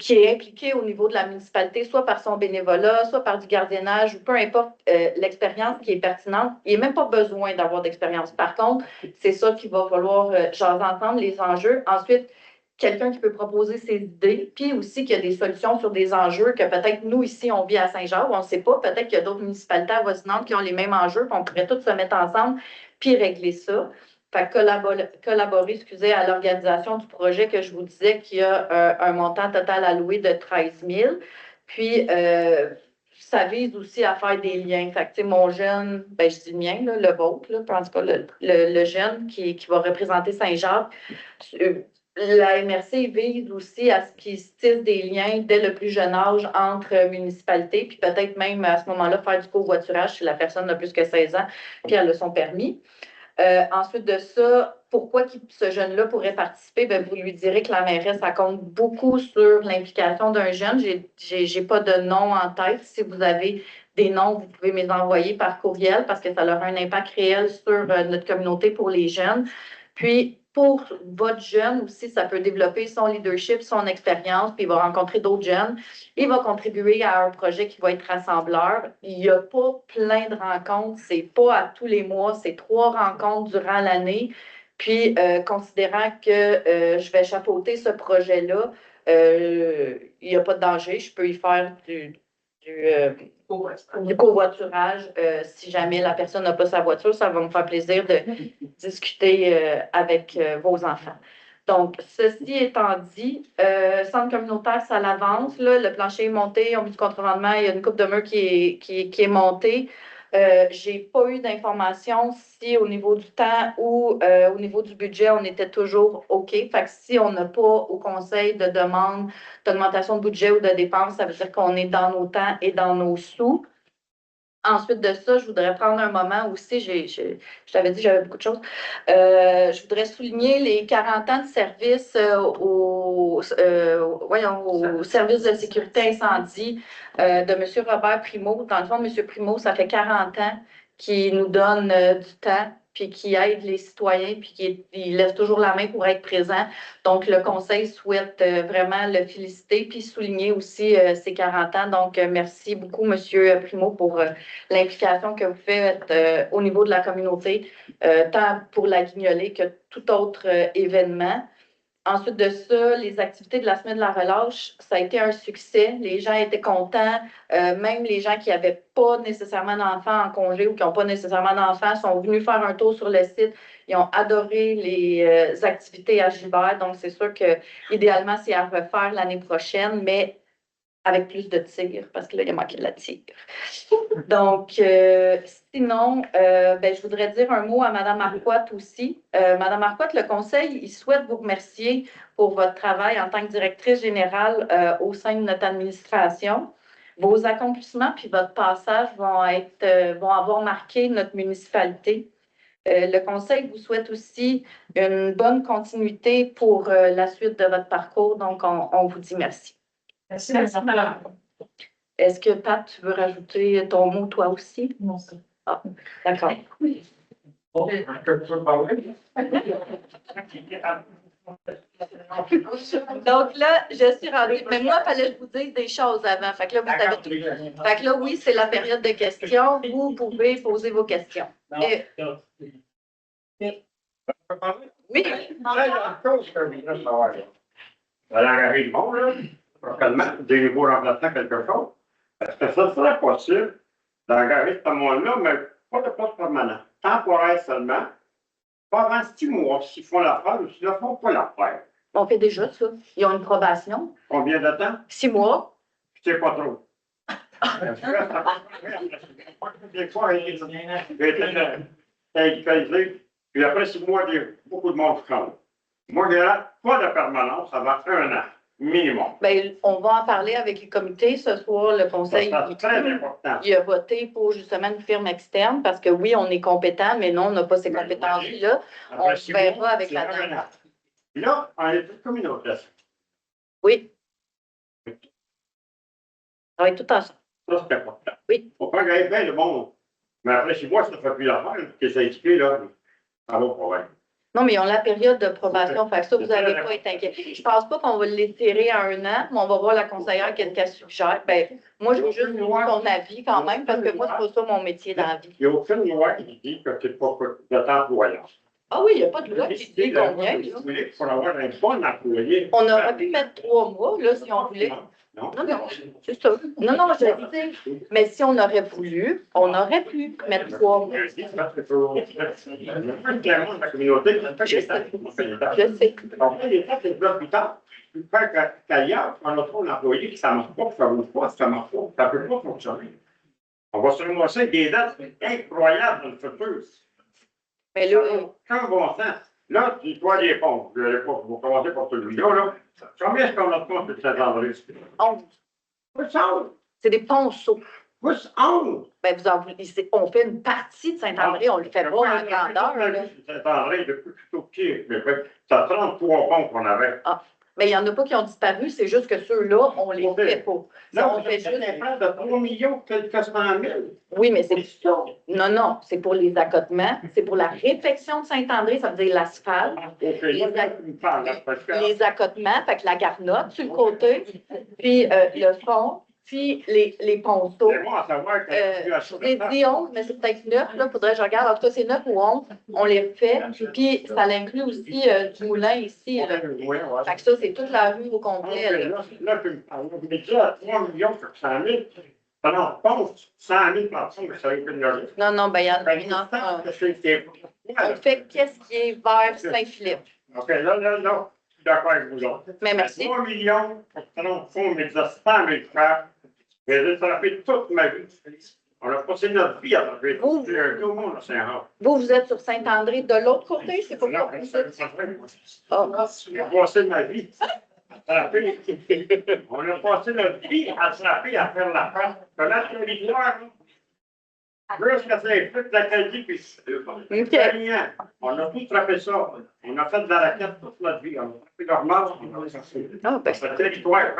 est impliqué au niveau de la municipalité, soit par son bénévolat, soit par du gardiennage, ou peu importe l'expérience qui est pertinente. Il n'y a même pas besoin d'avoir d'expérience. Par contre, c'est ça qu'il va falloir jaser ensemble, les enjeux. Ensuite, quelqu'un qui peut proposer ses idées, puis aussi qu'il y a des solutions sur des enjeux que peut-être nous, ici, on vit à Saint-Jacques, on ne sait pas, peut-être qu'il y a d'autres municipalités avoisinantes qui ont les mêmes enjeux, puis on pourrait tous se mettre ensemble, puis régler ça. Fait que collaborer, excusez, à l'organisation du projet que je vous disais qu'il y a un montant total alloué de 13 000. Puis, ça vise aussi à faire des liens. Fait que, mon jeune, ben, je dis le mien, là, le vôtre, là, en tout cas, le jeune qui va représenter Saint-Jacques, la MRC vise aussi à ce qu'il se tisse des liens dès le plus jeune âge entre municipalités, puis peut-être même à ce moment-là faire du covoiturage si la personne a plus que 16 ans, puis elle a son permis. Ensuite de ça, pourquoi ce jeune-là pourrait participer? Bien, vous lui direz que la mairesse, ça compte beaucoup sur l'implication d'un jeune. J'ai pas de nom en tête. Si vous avez des noms, vous pouvez me les envoyer par courriel parce que ça aura un impact réel sur notre communauté pour les jeunes. Puis, pour votre jeune aussi, ça peut développer son leadership, son expérience, puis il va rencontrer d'autres jeunes. Il va contribuer à un projet qui va être rassembleur. Il n'y a pas plein de rencontres, c'est pas à tous les mois, c'est 3 rencontres durant l'année. Puis, considérant que je vais chapeauter ce projet-là, il n'y a pas de danger, je peux y faire du covoiturage. Si jamais la personne n'a pas sa voiture, ça va me faire plaisir de discuter avec vos enfants. Donc, ceci étant dit, centre communautaire, ça l'avance. Le plancher est monté, on a mis du contrevendement, il y a une coupe de mur qui est montée. Je n'ai pas eu d'informations si au niveau du temps ou au niveau du budget, on était toujours OK. Fait que si on n'a pas au conseil de demande d'augmentation de budget ou de dépenses, ça veut dire qu'on est dans nos temps et dans nos sous. Ensuite de ça, je voudrais prendre un moment aussi, je t'avais dit que j'avais beaucoup de choses. Je voudrais souligner les 40 ans de service au service de sécurité incendie de M. Robert Primo. Dans le fond, M. Primo, ça fait 40 ans qu'il nous donne du temps, puis qui aide les citoyens, puis il laisse toujours la main pour être présent. Donc, le conseil souhaite vraiment le féliciter, puis souligner aussi ses 40 ans. Donc, merci beaucoup, Monsieur Primo, pour l'implication que vous faites au niveau de la communauté, tant pour la Guignolée que tout autre événement. Ensuite de ça, les activités de la semaine de la relâche, ça a été un succès. Les gens étaient contents. Même les gens qui n'avaient pas nécessairement d'enfants en congé ou qui n'ont pas nécessairement d'enfants sont venus faire un tour sur le site. Ils ont adoré les activités à Gilbert. Donc, c'est sûr que idéalement, c'est à refaire l'année prochaine, mais avec plus de tir, parce que là, il a manqué de la tire. Donc, sinon, je voudrais dire un mot à Mme Marquardt aussi. Mme Marquardt, le Conseil, il souhaite vous remercier pour votre travail en tant que directrice générale au sein de notre administration. Vos accomplissements puis votre passage vont avoir marqué notre municipalité. Le Conseil vous souhaite aussi une bonne continuité pour la suite de votre parcours. Donc, on vous dit merci. Merci, madame. Est-ce que, Pat, tu veux rajouter ton mot, toi aussi? Non, ça. Ah, d'accord. Donc là, je suis rendue. Mais moi, il fallait que je vous dise des choses avant. Fait que là, vous savez tout. Fait que là, oui, c'est la période de questions. Vous pouvez poser vos questions. Oui. Valérie Dumont, là, prochainement, des nouveaux remplaçants, quelque chose. Est-ce que ça serait possible d'engager ce monde-là, mais pas de poste permanent, temporaire seulement, pas avant 6 mois, s'ils font l'affaire ou s'ils ne font pas l'affaire? On fait déjà ça. Ils ont une probation. Combien de temps? 6 mois. Je ne sais pas trop. Des fois, j'ai été syndicalisé, puis après 6 mois, beaucoup de monde change. Moi, il n'y a pas de permanence avant 1 an, minimum. Bien, on va en parler avec les comités. Ce soir, le conseil C'est très important. il a voté pour justement une firme externe parce que oui, on est compétent, mais non, on n'a pas ces compétences-là. On verra avec la dame. Là, on est toute communauté. Oui. On travaille tout ensemble. Ça, c'est important. Oui. On peut gagner bien le monde. Mais après 6 mois, ça ne fait plus l'affaire. Que ça explique, là, ça va pas bien. Non, mais ils ont la période de probation. Fait que ça, vous n'avez pas à être inquiet. Je ne pense pas qu'on va l'étirer à 1 an, mais on va voir la conseillère qu'elle suggère. Ben, moi, je veux juste ton avis quand même, parce que moi, c'est pas ça mon métier dans la vie. Il n'y a aucune loi qui dit que c'est pas de temps employant. Ah oui, il n'y a pas de loi qui dit combien. Vous voulez qu'il faut avoir un bon employé. On aurait pu mettre 3 mois, là, si on voulait. Non, non, c'est ça. Non, je le sais. Mais si on aurait voulu, on aurait pu mettre 3 mois. Je sais. Donc, les temps, c'est plus tard. Qu'ailleurs, on a trop d'employés qui ça ne marche pas, ça ne bouge pas, ça ne marche pas, ça ne peut pas fonctionner. On va se ramasser des dates incroyables dans le futur. Mais là, sans bon sens. Là, tu dois les ponts. Vous commencez par celui-là, là. Combien est-ce qu'on a de ponts de Saint-André? 11. C'est des ponceaux. Plus 11. Ben, on fait une partie de Saint-André, on le fait pas en grandeur. Là. Saint-André, depuis que je suis tout petit, c'est 33 ponts qu'on avait. Ah. Mais il n'y en a pas qui ont disparu, c'est juste que ceux-là, on les fait pas. Là, on fait juste un plan de 3 millions, quelques 100 000. Oui, mais c'est ça. Non, c'est pour les accotements. C'est pour la réfection de Saint-André, ça veut dire l'asphalte. Les accotements, fait que la garnotte sur le côté, puis le fond, puis les ponceaux. C'est bon à savoir que j'ai dit 11, mais c'est peut-être 9, là, faudrait que je regarde. En tout cas, c'est 9 ou 11. On les refait. Puis ça inclut aussi du moulin ici. Là. Fait que ça, c'est toute la rue au complet. Là, tu me parles. Mais tu as 3 millions sur 100 000. Alors, pense 100 000 par contre, ça va être une logique. Non, ben il y en a une enfant. On fait qu'est-ce qui est vers Saint-Philippe. OK, là, je suis d'accord avec vous autres. Mais merci. 3 millions, non, faut mettre 100 000 francs. J'ai attrapé toute ma vie. On a passé notre vie à attraper. Tout le monde à Saint-Jean. Vous êtes sur Saint-André de l'autre côté, c'est pas quoi vous êtes? On a passé ma vie à attraper. On a passé notre vie à attraper, à faire la face. Connaître le victoire, jusqu'à Saint-Philippe, l'Acadie, puis on a tout trappé ça. On a fait de la raquette toute notre vie. On a trappé leur marche, on a cherché. C'est territoire,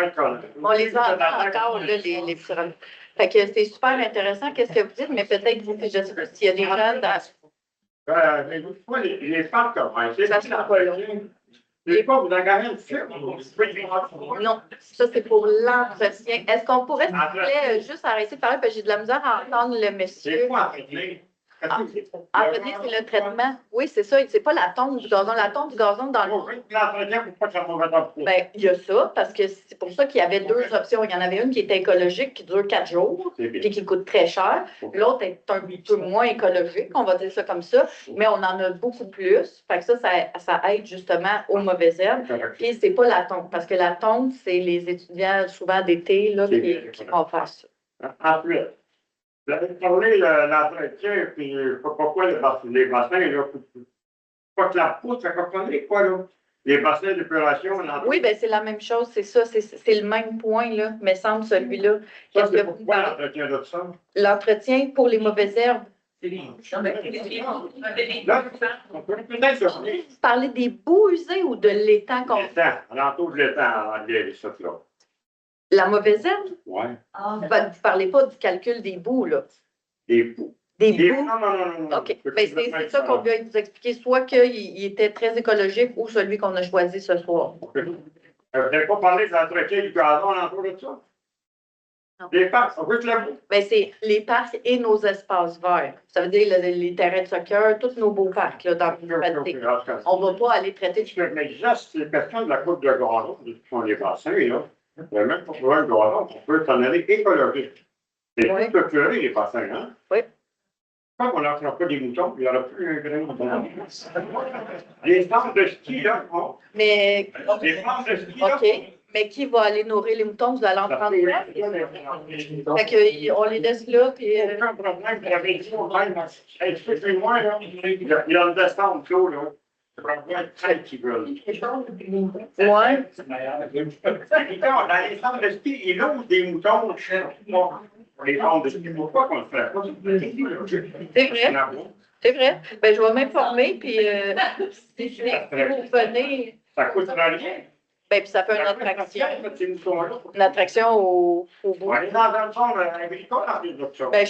on les entend encore, là, les petits rêves. Fait que c'est super intéressant, qu'est-ce que vous dites, mais peut-être vous, je ne sais pas s'il y a des gens dans... Les parcs, Ça sera pas long. Les pas, vous en gagnez une firme. Non, ça c'est pour l'entretien. Est-ce qu'on pourrait, s'il vous plaît, juste arrêter de parler, parce que j'ai de la misère à entendre le C'est monsieur. quoi entretenir? Entretenir, c'est le traitement. Oui, c'est ça. C'est pas la tonte du gazon. La tonte du gazon dans le. L'entretien pour pas que ça mauvais temps. Ben, il y a ça, parce que c'est pour ça qu'il y avait deux options. Il y en avait une qui était écologique, qui dure 4 jours, puis qui coûte très cher. L'autre est un peu moins écologique, on va dire ça comme ça, mais on en a beaucoup plus. Fait que ça aide justement aux mauvaises herbes. Puis c'est pas la tonte, parce que la tonte, c'est les étudiants souvent d'été là, qui vont faire ça. En plus, vous avez parlé de l'entretien, puis pourquoi les bassins, là, pas que la poudre, ça comprenait quoi, là? Les bassins d'épuration, Oui, ben c'est la même chose, c'est ça, c'est le même point, là, me semble, celui-là. Qu'est-ce que vous pourquoi parlez? l'entretien de ça? L'entretien pour les mauvaises herbes. Là, on peut peut-être Vous parlez des boues usées ou de l'étang qu'on. l'étang, alentour de l'étang, en anglais, ça, là. La mauvaise herbe? Ouais. Ben, vous ne parlez pas du calcul des boues, là. Des poux. Des Des boues? non. OK. Ben, c'est ça qu'on vient vous expliquer, soit qu'il était très écologique ou celui qu'on a choisi ce soir. Vous n'avez pas parlé de l'entretien du gazon alentour de ça? Non. Les parcs, on veut que la boue. Ben, c'est les parcs et nos espaces verts. Ça veut dire les terrains de soccer, tous nos beaux parcs, là, dans l'humanité. On ne va pas aller traiter du. Mais juste, les personnes de la coupe de gazon, qui sont les bassins, là, même pour trouver un gazon, on peut s'en aller écologique. C'est Oui. tout cloré, les bassins, hein? Oui. Pourquoi on n'en fera pas des moutons, puis il n'y aura plus un grain dedans? Les centres de ski, là, bon. Mais, Les centres de ski, là. OK. Mais qui va aller nourrir les moutons? Vous allez en prendre une. Fait que, on les laisse là, puis. Aucun problème, j'avais dit au même, excusez-moi, là, il y a une descente, là. C'est vraiment très qui veulent. Ouais. Dans les centres de ski, ils ont des moutons pour les centres de ski. Pourquoi qu'on le fait pas? C'est vrai. C'est vrai. Ben, je vais m'informer, puis si vous venez, Ça coûte rien. ben, puis ça fait une attraction. Une attraction au bout. On est dans un centre agricole en plus de ça. Ben,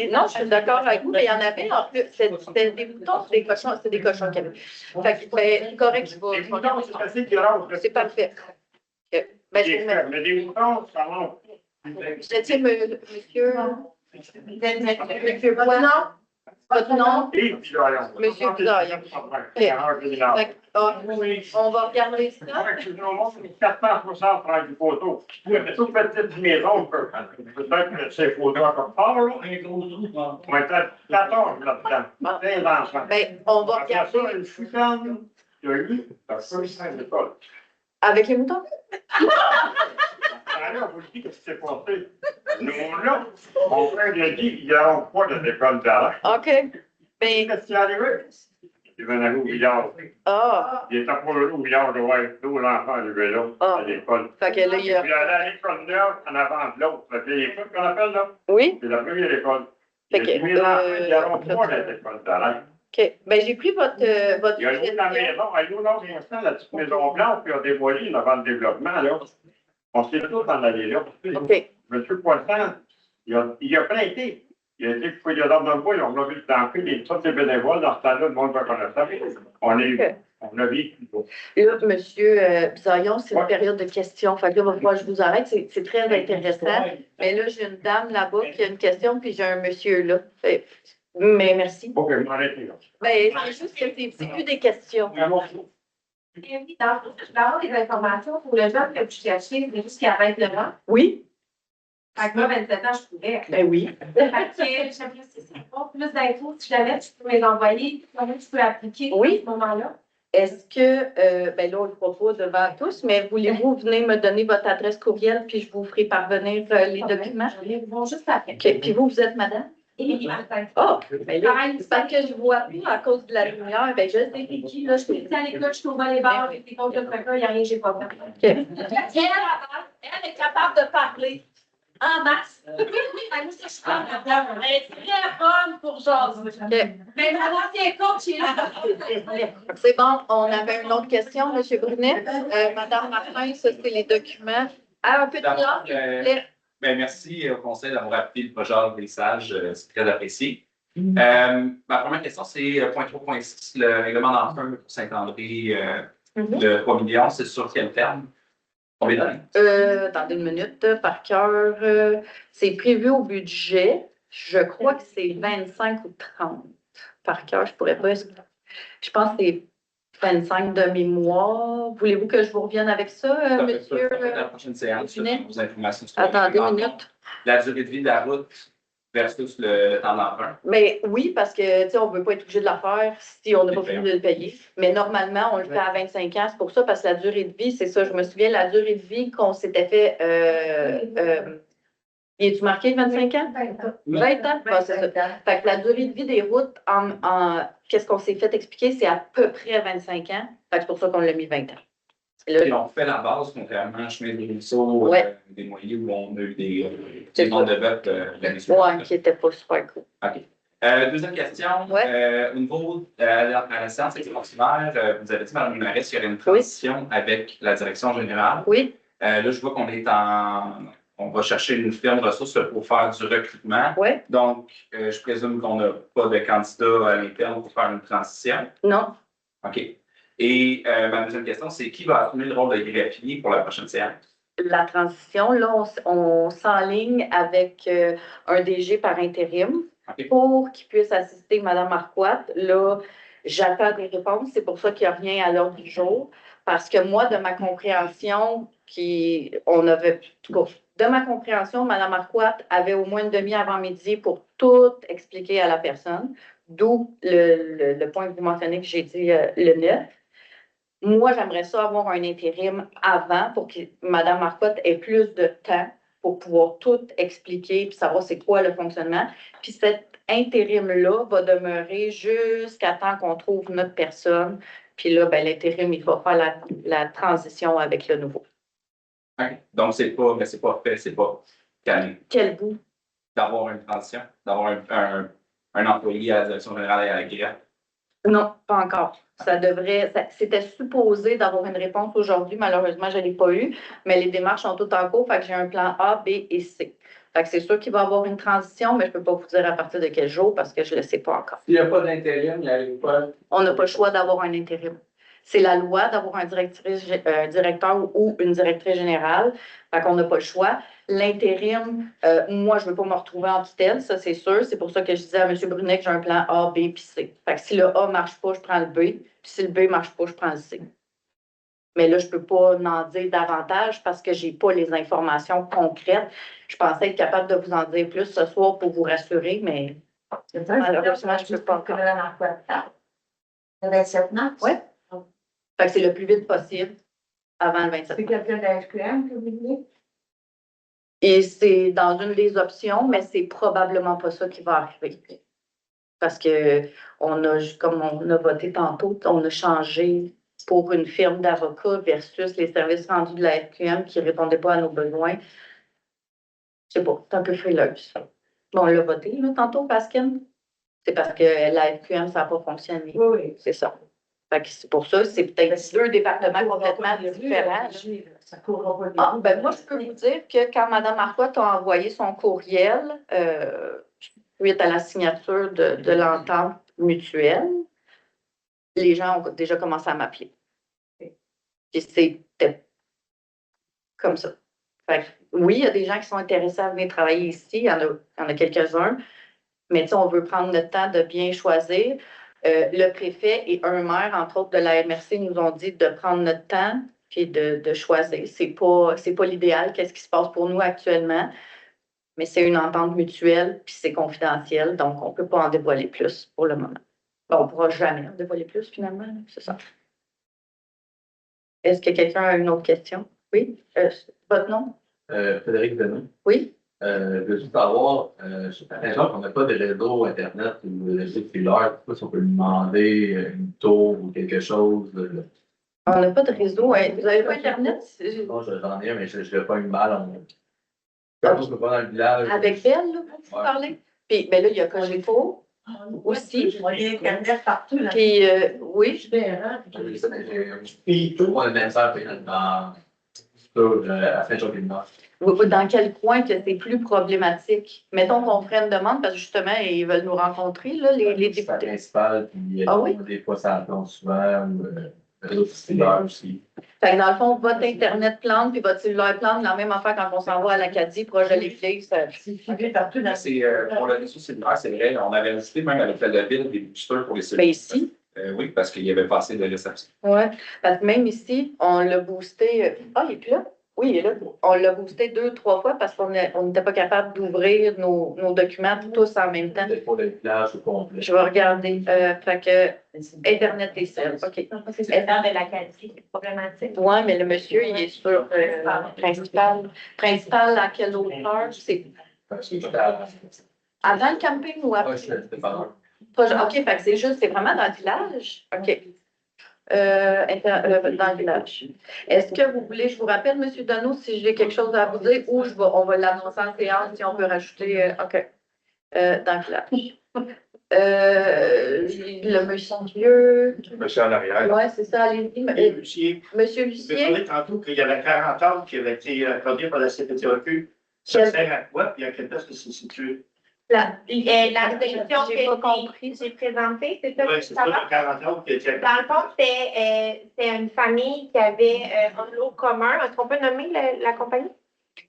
non, je suis d'accord avec vous, mais il y en avait en plus. C'était des moutons, c'est des cochons, c'est des cochons qu'il y avait. Fait que, ben, correct, je Les vais. moutons, c'est assez qui rentrent. C'est parfait. OK. Ben, je vous remercie. Mais des moutons, ça rentre. Vous étiez monsieur. Monsieur quoi? Votre nom? Et puis, là, Monsieur Bisaillon. Fait que, on va regarder ça. 460 francs du photo. C'est toute petite maison, peut-être que ces photos comme ça, là. On va être 14 là-dedans. 15 enfants. Ben, on va Après ça, regarder une chicane, il y a eu un peu de l'école. avec les moutons. Alors, vous dites qu'est-ce qui s'est passé? Nous, là, mon frère lui a dit, il n'y aura pas de l'école d'arrêt. OK. Ben, Qu'est-ce qui est arrivé? Il venait aller au village. ah, Il était pas là au village de White-Doux, l'enfant arrivé là, à l'école. fait que là, il y a. Puis il allait à l'école neuve en avant de l'autre. La vieille école qu'on appelle là, Oui? c'est la première école. Fait Il a que, dit, mes enfants, ils n'auront pas de l'école d'arrêt. OK. Ben, j'ai pris votre Il y a eu la maison, elle nous l'a instant, la petite maison blanche, puis on a démoli avant le développement, là. On s'est tous en allé là. OK. Monsieur Poisson, il a plainté. Il a dit qu'il faut y aller dans le bois, ils ont vu le temps pris, tous les bénévoles, dans ce temps-là, le monde va connaître ça. On a vécu. Là, monsieur Bisaillon, c'est une période de questions. Fait que là, il va falloir que je vous arrête. C'est très intéressant. Mais là, j'ai une dame là-bas qui a une question, puis j'ai un monsieur là. Mais merci. OK, je m'arrête là. Ben, c'est juste que c'est plus des questions. Oui, dans le fond, je peux avoir des informations pour le jeune que vous cherchez jusqu'à 29 ans. Oui? Fait que moi, 27 ans, je pourrais. Ben oui. Fait que j'aimerais savoir plus d'infos. Si jamais tu peux me les envoyer, comment tu peux appliquer Oui. à ce moment-là. Est-ce que, ben là, on ne le fera pas devant tous, mais voulez-vous venir me donner votre adresse courriel, puis je vous ferai parvenir les documents? Ils vont juste après. OK. Puis vous êtes madame? Émilie Martin. Ah, ben là, c'est parce que je vois pas à cause de la lumière. Ben, je sais c'est qui, là. Je suis à l'école, je suis au volleyball, j'ai des comptes de fracas, il n'y a rien que j'ai pas fait. OK. Elle est capable de parler en masse. Oui, moi, ça, je suis pas madame. Elle est très bonne pour jaser. Mais mon ancien coach est là. C'est bon, on avait une autre question, M. Brunet. Madame Martin, ça, c'est les documents. Ah, un peu de temps, s'il vous plaît. Ben, merci au conseil d'avoir appelé le projet des sages, c'est très apprécié. Ma première question, c'est point 3.6, le règlement d'emprunt pour Saint-André, de 3 millions, c'est sur quel terme? Combien d'années? Attendez une minute, par cœur. C'est prévu au budget. Je crois que c'est 25 ou 30. Par cœur, je pourrais pas. Je pense que c'est 25 de mémoire. Voulez-vous que je vous revienne avec ça, monsieur? La prochaine séance, vos informations. Attendez une minute. La durée de vie de la route versus le temps d'emprunt. Mais oui, parce que, tu sais, on ne veut pas être obligé de la faire si on n'a pas fini de le payer. Mais normalement, on le fait à 25 ans. C'est pour ça, parce que la durée de vie, c'est ça. Je me souviens, la durée de vie qu'on s'était fait. Y est-tu marqué 25 ans? 20 ans? Ah, c'est ça. Fait que la durée de vie des routes, qu'est-ce qu'on s'est fait expliquer, c'est à peu près 25 ans. Fait que c'est pour ça qu'on l'a mis 20 ans. Et on fait la base, contrairement à chemin des ruisseaux, des moyens où on a eu des mondes de vote l'année suivante. Oui, qui n'était pas super cool. OK. Deuxième question. Au niveau de la séance extraordinaire, vous avez dit, Mme Monares, qu'il y aurait une transition avec la direction générale. Oui. Là, je vois qu'on est on va chercher une firme ressources pour faire du recrutement. Oui. Donc, je présume qu'on n'a pas de candidat à l'interne pour faire une transition. Non. OK. Et ma deuxième question, c'est qui va assumer le rôle de greffier pour la prochaine séance? La transition, là, on s'enligne avec un DG par intérim pour qu'il puisse assister Mme Marquardt. Là, j'attends des réponses. C'est pour ça qu'il n'y a rien à l'ordre du jour. Parce que moi, de ma compréhension, de ma compréhension, Mme Marquardt avait au moins une demi-heure avant midi pour tout expliquer à la personne, d'où le point que vous mentionnez que j'ai dit le 9. Moi, j'aimerais ça avoir un intérim avant pour que Mme Marquardt ait plus de temps pour pouvoir tout expliquer puis savoir c'est quoi le fonctionnement. Puis cet intérim-là va demeurer jusqu'à temps qu'on trouve notre personne. Puis là, ben, l'intérim, il va faire la transition avec le nouveau. Okay. Donc, c'est pas fait, c'est pas calme. Quel bout? D'avoir une transition, d'avoir un employé à la direction générale et à la greffe. Non, pas encore. C'était supposé d'avoir une réponse aujourd'hui. Malheureusement, je ne l'ai pas eu, mais les démarches sont toutes en cours, fait que j'ai un plan A, B et C. Fait que c'est sûr qu'il va y avoir une transition, mais je ne peux pas vous dire à partir de quel jour parce que je ne le sais pas encore. S'il n'y a pas d'intérim, il n'y a pas. On n'a pas le choix d'avoir un intérim. C'est la loi d'avoir un directeur ou une directrice générale. Fait qu'on n'a pas le choix. L'intérim, moi, je ne veux pas me retrouver en tutelle, ça c'est sûr. C'est pour ça que je disais à M. Brunet que j'ai un plan A, B puis C. Fait que si le A ne marche pas, je prends le B. Puis si le B ne marche pas, je prends le C. Mais là, je ne peux pas en dire davantage parce que je n'ai pas les informations concrètes. Je pensais être capable de vous en dire plus ce soir pour vous rassurer, mais malheureusement, je ne peux pas encore. Le 27 mars? Oui. Fait que c'est le plus vite possible avant le 27 mars. C'est quelqu'un de la SQM que vous dites? Et c'est dans une des options, mais c'est probablement pas ça qui va arriver. Parce que comme on a voté tantôt, on a changé pour une firme d'avocats versus les services rendus de la SQM qui ne répondaient pas à nos besoins. Je sais pas, c'est un peu frileuse. Bon, on l'a voté là, tantôt, Pascal. C'est parce que la SQM, ça n'a pas fonctionné. Oui. C'est ça. Fait que c'est pour ça, c'est peut-être deux départements complètement différents. Ça courra pas ben moi, je peux vous dire que quand Mme Marquardt a envoyé son courriel, suite à la signature de l'entente mutuelle, les gens ont déjà commencé à m'appeler. Puis c'était comme ça. Fait que, oui, il y a des gens qui sont intéressés à venir travailler ici, il y en a quelques-uns, mais on veut prendre le temps de bien choisir. Le préfet et un maire, entre autres, de la MRC, nous ont dit de prendre notre temps et de choisir. C'est pas l'idéal, qu'est-ce qui se passe pour nous actuellement, mais c'est une entente mutuelle, puis c'est confidentiel, donc on ne peut pas en dévoiler plus pour le moment. Bon, on ne pourra jamais en dévoiler plus, finalement, c'est ça. Est-ce que quelqu'un a une autre question? Oui? Votre nom? Frédéric Denis. Oui? Je veux juste savoir, par exemple, on n'a pas de réseau Internet ou de cellulaire, si on peut lui demander une tour ou quelque chose. On n'a pas de réseau. Hein. Vous n'avez pas Internet? Non, j'en ai un, mais je ne l'ai pas une balle. Je ne peux pas dans le village. Avec Belle, là, vous parlez? Puis, ben là, il y a Cogeco aussi. Il y a Internet partout. Là. Puis, oui. Puis, je vois le même ça dans à Saint-Jean-Ville-Nord. Dans quel coin que c'est plus problématique? Mettons qu'on ferait une demande parce que justement, ils veulent nous rencontrer, là, les C'est la députés. principale, puis oui? des fois, ça plante souvent, ou réseau cellulaire aussi. Fait que dans le fond, votre Internet plante puis votre cellulaire plante, la même affaire quand on s'en va à l'Acadie, proche de l'église. OK, partout dans C'est, pour le réseau cellulaire, c'est vrai, on avait ajouté même avec la ville des boosters pour les cellulaires. Ben ici. Oui, parce qu'il y avait pas assez de réception. Oui, parce que même ici, on l'a boosté. Ah, il est plus là? Oui, il est là. On l'a boosté 2-3 fois parce qu'on n'était pas capable d'ouvrir nos documents tous en même temps. Peut-être pour le village au complet. Je vais regarder. Fait que Internet et cell. OK. C'est le temps de l'Acadie, c'est problématique. Oui, mais le monsieur, il est sur principal. Principal à quelle hauteur? C'est avant le camping ou après? C'était pas loin. OK, fait que c'est juste, c'est vraiment dans le village? OK. Dans le village. Est-ce que vous voulez, je vous rappelle, M. Donneau, si j'ai quelque chose à vous dire, ou on va l'annoncer en séance si on veut rajouter, OK, dans le village. Le monsieur. Monsieur en arrière. Oui, c'est ça, allez-y. Monsieur Vous Lucier. avez parlé tantôt qu'il y avait 40 ans qui avaient été accordés par la CPTAQ. Ça sert à quoi? Puis à quelle place que c'est situé? La solution J'ai pas compris. que j'ai présentée, c'est ça Oui, que c'est tu ça, savais? le 40 ans qui a été Dans le fond, c'était une famille qui avait un lot commun. Est-ce qu'on peut nommer la compagnie?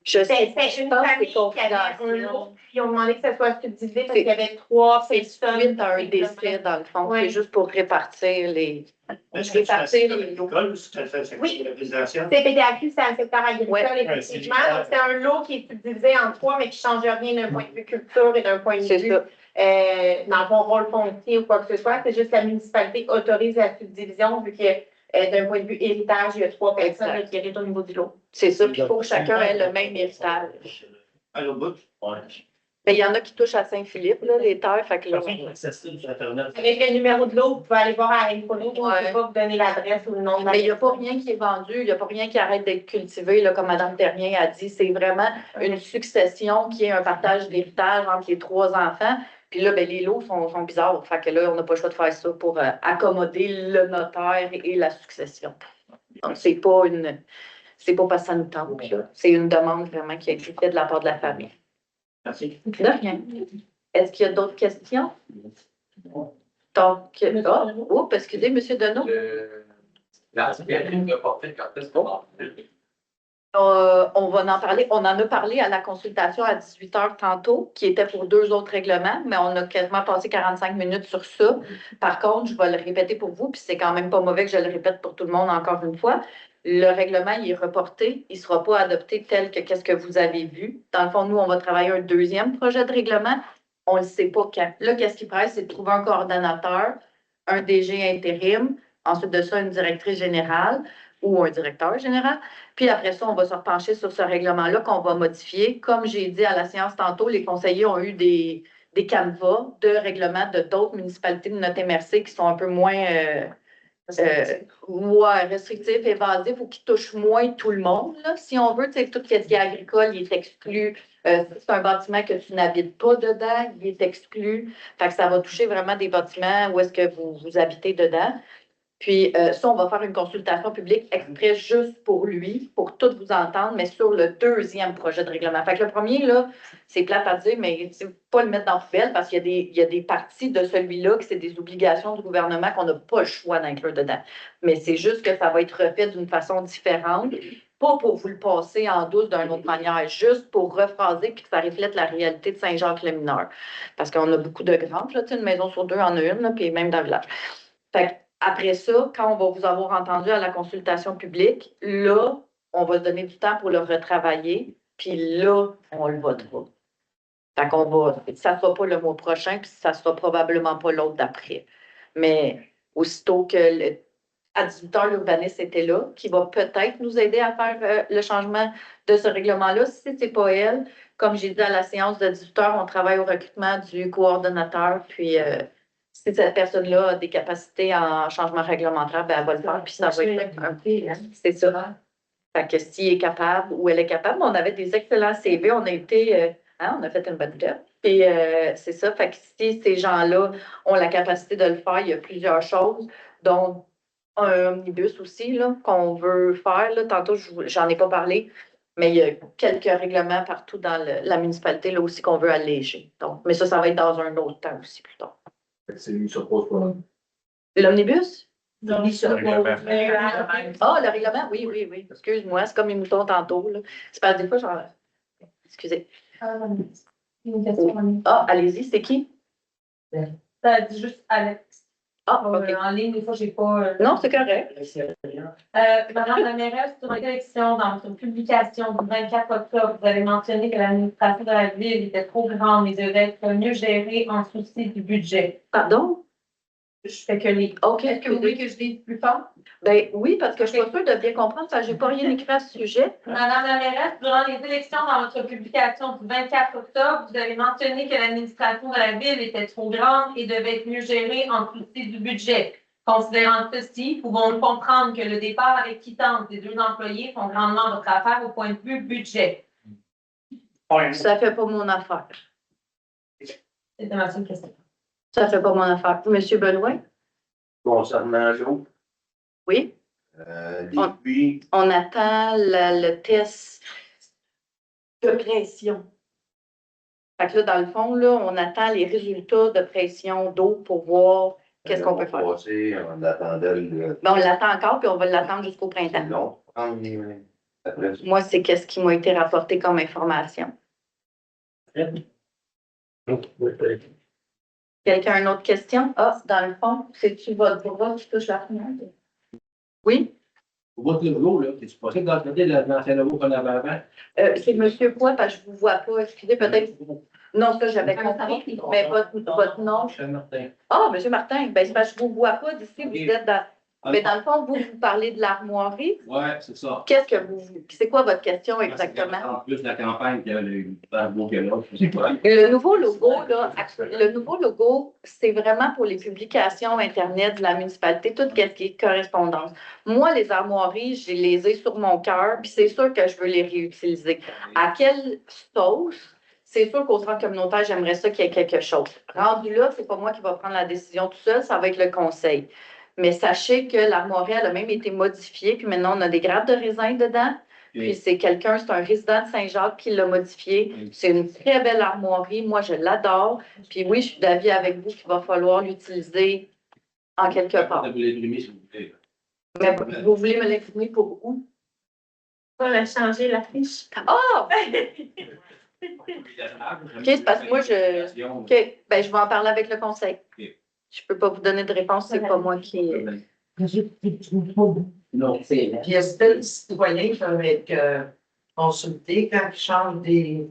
Je sais, C'était une pense que famille c'est qui avait un confidentiel. lot, puis ils ont demandé que ça soit subdivisé parce C'est- qu'il y avait 3 C'est personnes. suite à un décès, dans le fond. Oui. C'est juste pour répartir les. Est-ce que c'est un Répartir secteur les lots. agricole ou c'est un secteur Oui. résidentiel? CPTAQ, c'est un secteur agricole, Ouais. effectivement. Donc, c'est un lot qui est subdivisé en 3, mais qui ne change rien d'un point de vue culture et d'un point de C'est vue ça. dans ton rôle foncier ou quoi que ce soit. C'est juste que la municipalité autorise la subdivision vu que d'un point de vue héritage, il y a 3 personnes là, qui héritent au niveau du lot. C'est ça. Puis il faut que chacun ait le même héritage. À l'autre bout? Ouais. Mais il y en a qui touchent à Saint-Philippe, là, les terres. Fait que là, accessible sur Internet. Avec le numéro de lot, vous pouvez aller voir à Infono, on ne Ouais. peut pas vous donner l'adresse ou le nom de la mais il n'y a pas personne. rien qui est vendu, il n'y a pas rien qui arrête d'être cultivé, là, comme Mme Terrien a dit. C'est vraiment une succession qui est un partage d'héritage entre les 3 enfants. Puis là, ben, les lots sont bizarres. Fait que là, on n'a pas le choix de faire ça pour accommoder le notaire et la succession. Donc, c'est pas parce que ça nous tente, là. C'est une demande vraiment qui a été faite de la part de la famille. Merci. De rien. Est-ce qu'il y a d'autres questions? Donc, excusez, M. Deneau. L'article reporté quand est-ce qu'on va? On va en parler. On en a parlé à la consultation à 18h tantôt, qui était pour 2 autres règlements, mais on a quasiment passé 45 minutes sur ça. Par contre, je vais le répéter pour vous, puis c'est quand même pas mauvais que je le répète pour tout le monde encore une fois. Le règlement, il est reporté. Il ne sera pas adopté tel que qu'est-ce que vous avez vu. Dans le fond, nous, on va travailler un 2e projet de règlement. On ne sait pas quand. Là, qu'est-ce qui presse, c'est de trouver un coordonnateur, un DG intérim, ensuite de ça, une directrice générale ou un directeur général. Puis après ça, on va se repencher sur ce règlement-là qu'on va modifier. Comme j'ai dit à la séance tantôt, les conseillers ont eu des canevas de règlements de d'autres municipalités de notre MRC qui sont un peu moins restrictifs, évasifs ou qui touchent moins tout le monde. Là. Si on veut, tu sais, tout ce qui est agricole, il est exclu. C'est un bâtiment que tu n'habites pas dedans, il est exclu. Fait que ça va toucher vraiment des bâtiments où est-ce que vous habitez dedans. Puis ça, on va faire une consultation publique exprès juste pour lui, pour tout vous entendre, mais sur le 2e projet de règlement. Fait que le premier, là, c'est plate à dire, mais il ne faut pas le mettre dans la poubelle parce qu'il y a des parties de celui-là que c'est des obligations du gouvernement qu'on n'a pas le choix d'inclure dedans. Mais c'est juste que ça va être refait d'une façon différente, pas pour vous le passer en douce d'une autre manière, juste pour rephraser puis que ça reflète la réalité de Saint-Jacques-le-Mineur. Parce qu'on a beaucoup de granges, là, une maison sur 2 en a une, là, puis même dans le village. Fait que, après ça, quand on va vous avoir entendu à la consultation publique, là, on va se donner du temps pour le retravailler, puis là, on le votera. Fait qu'on ça ne sera pas le mois prochain, puis ça ne sera probablement pas l'autre d'après. Mais aussitôt que à 18h, l'urbaniste était là, qui va peut-être nous aider à faire le changement de ce règlement-là. Si ce n'est pas elle, comme j'ai dit à la séance de 18h, on travaille au recrutement du coordonnateur, puis si cette personne-là a des capacités en changement réglementaire, ben elle va le faire, puis ça va être c'est ça. Fait que s'il est capable ou elle est capable, on avait des excellents CV, on a été, on a fait une bonne job. Puis c'est ça, fait que si ces gens-là ont la capacité de le faire, il y a plusieurs choses, dont un omnibus aussi, là, qu'on veut faire, là. Tantôt, j'en ai pas parlé, mais il y a quelques règlements partout dans la municipalité, là, aussi, qu'on veut alléger. Donc, mais ça va être dans un autre temps aussi, plus tard. C'est mis sur pause pour L'omnibus? Mis sur pause. Ah, le règlement, oui, oui, oui. Excuse-moi, c'est comme les moutons tantôt, là. C'est parce que des fois, genre... Excusez. Une question. Ah, allez-y, c'est qui? Ça dit juste Alex. Ah, OK. En ligne, des fois, j'ai pas. Non, c'est correct. Madame la mairesse, sur l'élection, dans votre publication du 24 octobre, vous avez mentionné que l'administration de la ville était trop grande et devait être mieux gérée en souci du budget. Pardon? Je fais que les. OK. Est-ce que vous voulez que je dise plus fort? Ben oui, parce que je suis pas sûre de bien comprendre, parce que j'ai pas rien écrit à ce sujet. Madame la mairesse, durant les élections, dans votre publication du 24 octobre, vous avez mentionné que l'administration de la ville était trop grande et devait être mieux gérée en souci du budget. Considérant ceci, pouvons-nous comprendre que le départ avec quittance des 2 employés font grandement votre affaire au point de vue budget? Ça fait pas mon affaire. C'était ma seule question. Ça fait pas mon affaire. Monsieur Benoît? Concernant l'eau, Oui? depuis, On attend le test de pression. Fait que là, dans le fond, là, on attend les résultats de pression d'eau pour voir qu'est-ce qu'on peut faire. on attendait le. Ben, on l'attend encore, puis on va l'attendre jusqu'au printemps. Après, Moi, c'est qu'est-ce qui m'a été rapporté comme information. Quelqu'un a une autre question? Ah, dans le fond, c'est-tu votre bras qui touche la fenêtre? Oui? Votre logo, là, es-tu possible d'entendre l'ancien logo qu'on avait avant? C'est Monsieur Poix, parce que je ne vous vois pas. Excusez, peut-être. Non, ça, j'avais compris. Mais votre nom. Martin. Ah, Monsieur Martin, ben, c'est parce que je ne vous vois pas d'ici. Vous êtes dans. Mais dans le fond, vous parlez de l'armoirie. Oui, c'est ça. Qu'est-ce que vous. C'est quoi votre question exactement? En plus de la campagne, il y a le beau que là, je sais pas. Le nouveau logo, là, c'est vraiment pour les publications Internet de la municipalité, tout ce qui est correspondance. Moi, les armoiries, je les ai sur mon cœur, puis c'est sûr que je veux les réutiliser. À quelle sauce? C'est sûr qu'au centre communautaire, j'aimerais ça qu'il y ait quelque chose. Rendu là, c'est pas moi qui va prendre la décision tout seul, ça va être le conseil. Mais sachez que l'armoirie, elle a même été modifiée, puis maintenant, on a des grappes de raisin dedans. Puis c'est un résident de Saint-Jacques qui l'a modifié. C'est une très belle armoirie. Moi, je l'adore. Puis oui, je suis d'avis avec vous qu'il va falloir l'utiliser en quelque part. Mais vous voulez me l'imprimer pour où? On va changer la fiche. Ah! OK, c'est parce que moi, OK, ben, je vais en parler avec le conseil. Je ne peux pas vous donner de réponse, c'est pas moi qui. Non, Puis est-ce que les citoyens peuvent être consultés quand ils changent des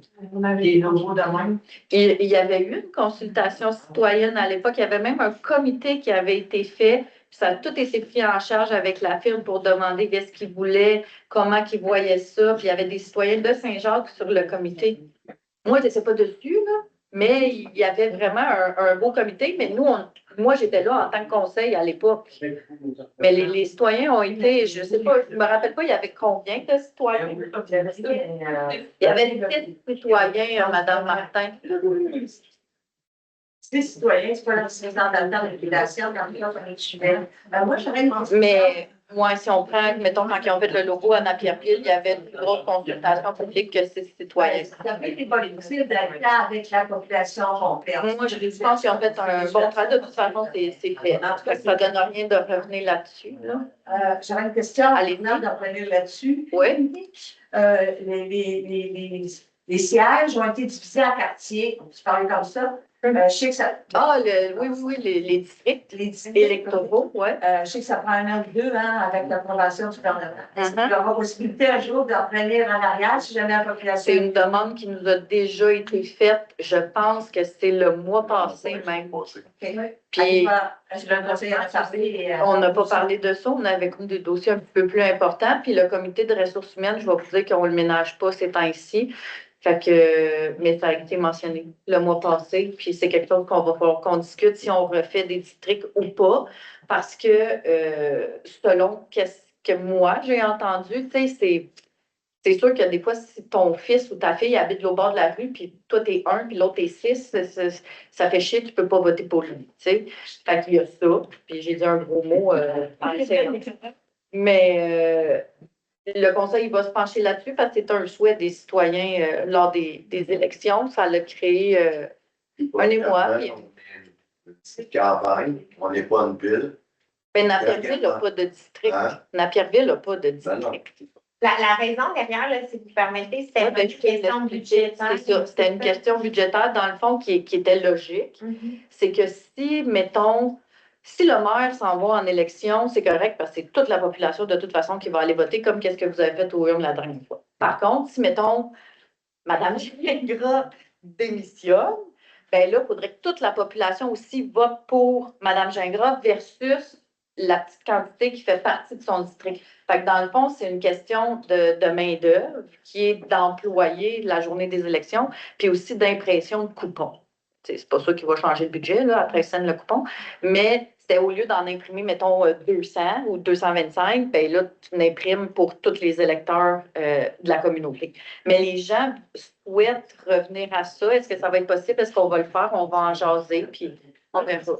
logos de même? Il y avait eu une consultation citoyenne à l'époque. Il y avait même un comité qui avait été fait. Puis ça a tout été pris en charge avec la firme pour demander qu'est-ce qu'ils voulaient, comment ils voyaient ça. Puis il y avait des citoyens de Saint-Jacques sur le comité. Moi, je n'étais pas dessus, là, mais il y avait vraiment un beau comité. Mais nous, moi, j'étais là en tant que conseil à l'époque. Mais les citoyens ont été, je ne sais pas, je ne me rappelle pas, il y avait combien de citoyens? Il y avait 7 citoyens, Mme Martin. Les citoyens, c'est pas la représentation de la population, quand on est suivant. Moi, j'aurais une question. Mais moi, si on prend, mettons, quand ils ont fait le logo à Napierville, il y avait une plus grosse consultation publique que ces citoyens. Ça fait que c'est pas utile d'être là avec la population complète. Moi, je pense qu'ils ont fait un bon travail. De toute façon, c'est fait. Ça ne donne rien de revenir là-dessus. Là. J'aurais une question. Allez-y. De revenir là-dessus. Oui. Les sièges ont été divisés en quartiers. Tu parlais comme ça. Je sais que ça. Oui, les districts. Les districts électoraux, oui. Je sais que ça prend 1 an ou 2 avec l'approbation du gouvernement. Est-ce qu'il y aura possibilité un jour de revenir en arrière si jamais la population. C'est une demande qui nous a déjà été faite. Je pense que c'est le mois passé même. Puis, on n'a pas parlé de ça. On avait comme des dossiers un petit peu plus importants. Puis le comité de ressources humaines, je vais vous dire qu'on ne le ménage pas ces temps-ci. Fait que, mais ça a été mentionné le mois passé, puis c'est quelque chose qu'on va falloir qu'on discute si on refait des districts ou pas, parce que selon qu'est-ce que moi j'ai entendu, tu sais, c'est sûr que des fois, si ton fils ou ta fille habite au bord de la rue, puis toi, t'es 1, puis l'autre, t'es 6, ça fait chier, tu peux pas voter pour lui, tu sais. Fait qu'il y a ça, puis j'ai dit un gros mot mais le conseil il va se pencher là-dessus parce que c'est un souhait des citoyens lors des élections. Ça l'a créé un émoi. C'est une campagne, on n'est pas une ville. Mais Napierville n'a pas de district. Hein? Napierville n'a pas de district. La raison derrière, là, si vous permettez, c'était une question budgétaire. C'est ça, c'était une question budgétaire, dans le fond, qui était logique. C'est que si, mettons, si le maire s'en va en élection, c'est correct parce que c'est toute la population, de toute façon, qui va aller voter, comme qu'est-ce que vous avez fait au urnes la dernière fois. Par contre, si, mettons, Mme Gingras démissionne, bien là, il faudrait que toute la population aussi vote pour Mme Gingras versus la petite quantité qui fait partie de son district. Fait que dans le fond, c'est une question de main-d'œuvre qui est d'employer la journée des élections, puis aussi d'impression de coupons. C'est pas ça qui va changer le budget, là, après scène le coupon, mais c'était au lieu d'en imprimer, mettons, 200 ou 225, bien là, tu l'imprimes pour tous les électeurs de la communauté. Mais les gens souhaitent revenir à ça. Est-ce que ça va être possible? Est-ce qu'on va le faire? On va en jaser, puis on verra.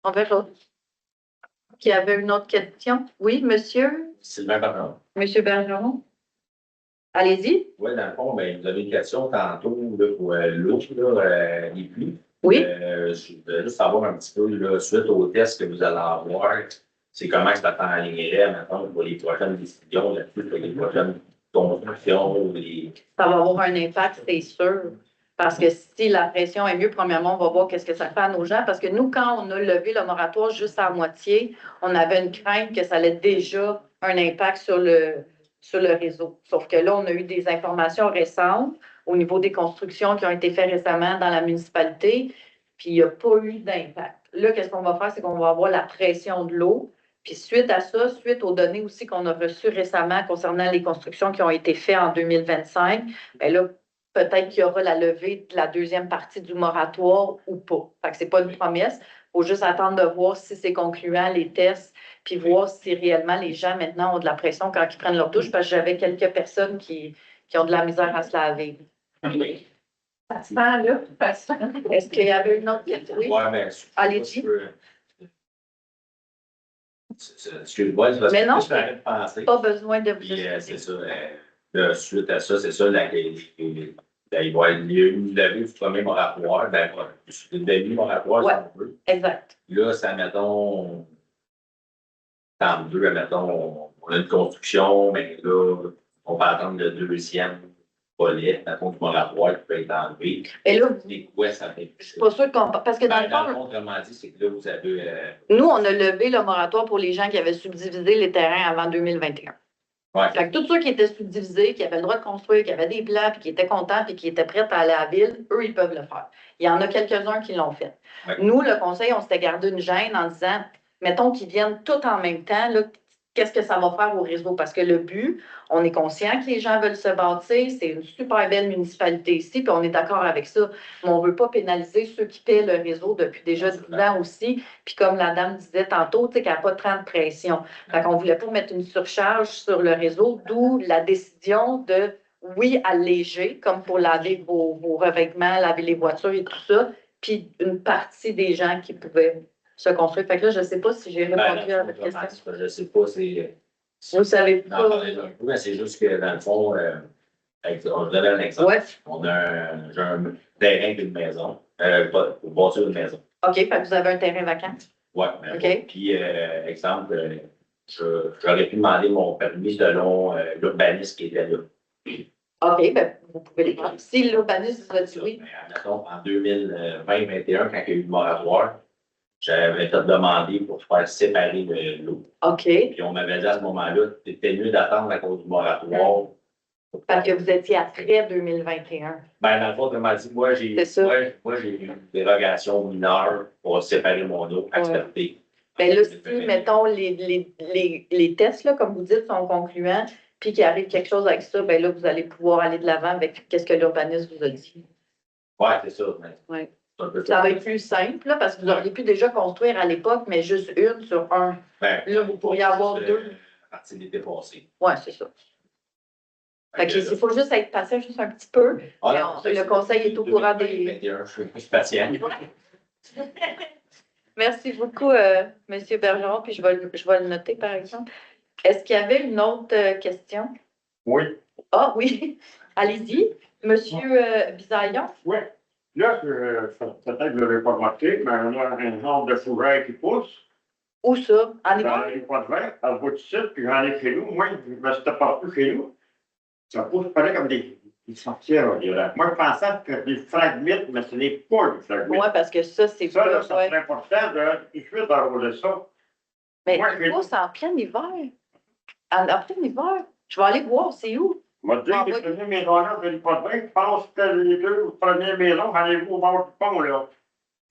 On verra. Qui avait une autre question? Oui, monsieur? Sylvain Bergeron. Monsieur Bergeron? Allez-y. Oui, dans le fond, ben, vous avez une question tantôt là, pour l'eau, les pluies. Oui. Je voudrais juste savoir un petit peu, là, suite au test que vous allez avoir, c'est comment ça t'enlignerait, maintenant, pour les prochaines décisions, là-dessus, pour les prochaines constructions. Ça va avoir un impact, c'est sûr. Parce que si la pression est mieux, premièrement, on va voir qu'est-ce que ça fait à nos gens. Parce que nous, quand on a levé le moratoire juste à moitié, on avait une crainte que ça allait déjà un impact sur le réseau. Sauf que là, on a eu des informations récentes au niveau des constructions qui ont été faites récemment dans la municipalité, puis il n'y a pas eu d'impact. Là, qu'est-ce qu'on va faire? C'est qu'on va avoir la pression de l'eau. Puis suite à ça, suite aux données aussi qu'on a reçues récemment concernant les constructions qui ont été faites en 2025, bien là, peut-être qu'il y aura la levée de la deuxième partie du moratoire ou pas. Fait que c'est pas une promesse. Il faut juste attendre de voir si c'est concluant, les tests, puis voir si réellement les gens maintenant ont de la pression quand ils prennent leur douche, parce que j'avais quelques personnes qui ont de la misère à se laver. Ça se sent là, Est-ce qu'il y avait une autre question? Oui. Ouais, mais allez-y. Excuse-moi, c'est parce mais que non, je t'arrête de penser. Pas besoin de vous c'est ça. Suite à ça, c'est ça, il va y avoir lieu une levée du premier moratoire, ben, une demi-moratoire, ouais, si on veut. Exact. Là, ça, mettons, en deux, mettons, on a une construction, mais là, on va attendre le deuxième volet, mettons, du moratoire qui peut être enlevé. Et là, ouais, ça fait. Je suis pas sûre qu'on. Parce que dans le fond, autrement dit, c'est que là, vous avez. Nous, on a levé le moratoire pour les gens qui avaient subdivisé les terrains avant 2021. Ouais. Fait que tous ceux qui étaient subdivisés, qui avaient le droit de construire, qui avaient des plans, puis qui étaient contents, puis qui étaient prêts à aller à la ville, eux, ils peuvent le faire. Il y en a quelques-uns qui l'ont fait. Ouais. Nous, le conseil, on s'était gardé une gêne en disant, mettons qu'ils viennent tous en même temps, là, qu'est-ce que ça va faire au réseau? Parce que le but, on est conscient que les gens veulent se bâtir, c'est une super belle municipalité ici, puis on est d'accord avec ça, mais on ne veut pas pénaliser ceux qui paient le réseau depuis déjà 10 ans aussi, puis comme la dame disait tantôt, tu sais, qu'elle n'a pas tant de pression. Fait qu'on ne voulait pas mettre une surcharge sur le réseau, d'où la décision de, oui, alléger, comme pour laver vos revêtements, laver les voitures et tout ça, puis une partie des gens qui pouvaient se construire. Fait que là, je ne sais pas si j'ai répondu à votre question. Je ne sais pas, c'est. Vous ne savez pas. C'est juste que dans le fond, on donne un exemple. Ouais. On a un terrain et une maison. Pour bâtir une maison. OK, fait que vous avez un terrain vacant. Oui. OK. Puis, exemple, j'aurais pu demander mon permis selon l'urbaniste qui était là. OK, ben vous pouvez les prendre. Si l'urbaniste vous a dit oui. Mettons, en 2020-2021, quand il y a eu le moratoire, j'avais fait demander pour faire séparer l'eau. OK. Puis on m'avait dit à ce moment-là, c'était mieux d'attendre à cause du moratoire. Parce que vous étiez après 2021. Ben, dans le fond, on m'a dit, moi, j'ai eu une dérogation mineure pour séparer mon eau, acceptée. Ben là, si, mettons, les tests, là, comme vous dites, sont concluants, puis qu'il arrive quelque chose avec ça, ben là, vous allez pouvoir aller de l'avant avec ce que l'urbaniste vous a dit. Oui, c'est ça. Ouais. Ça va être plus simple, là, parce que vous auriez pu déjà construire à l'époque, mais juste une sur un. Ben, là, vous pourriez avoir deux. À partir de l'été passé. Oui, c'est ça. Fait que il faut juste être patient juste un petit peu. Ah, Mais non, le conseil est au courant des. 2021, je suis patient. Merci beaucoup, M. Bergeron, puis je vais le noter, par exemple. Est-ce qu'il y avait une autre question? Oui. Ah oui, allez-y. Monsieur Bisaillon? Oui. Là, peut-être que vous ne l'avez pas remarqué, mais on a un genre de fourrure qui pousse. Où ça? En J'en hiver? ai pas de vin, à bout de site, puis j'en ai chez nous. Moi, je me suis partout chez nous. Ça pousse pareil comme des sorcières, on dirait. Moi, je pensais que des fragmites, mais ce n'est pas des fragmites. Oui, parce que ça, c'est Ça, pas. là, ça Ouais. serait important de tout de suite d'enrouler ça. Mais Moi, il pousse en plein hiver. En plein hiver. Je vais aller voir, c'est où? Je vais te dire que je faisais mes dollars, je n'ai pas de vin. Je pense que c'était les deux premières maisons, j'en ai vu au bord du pont, là.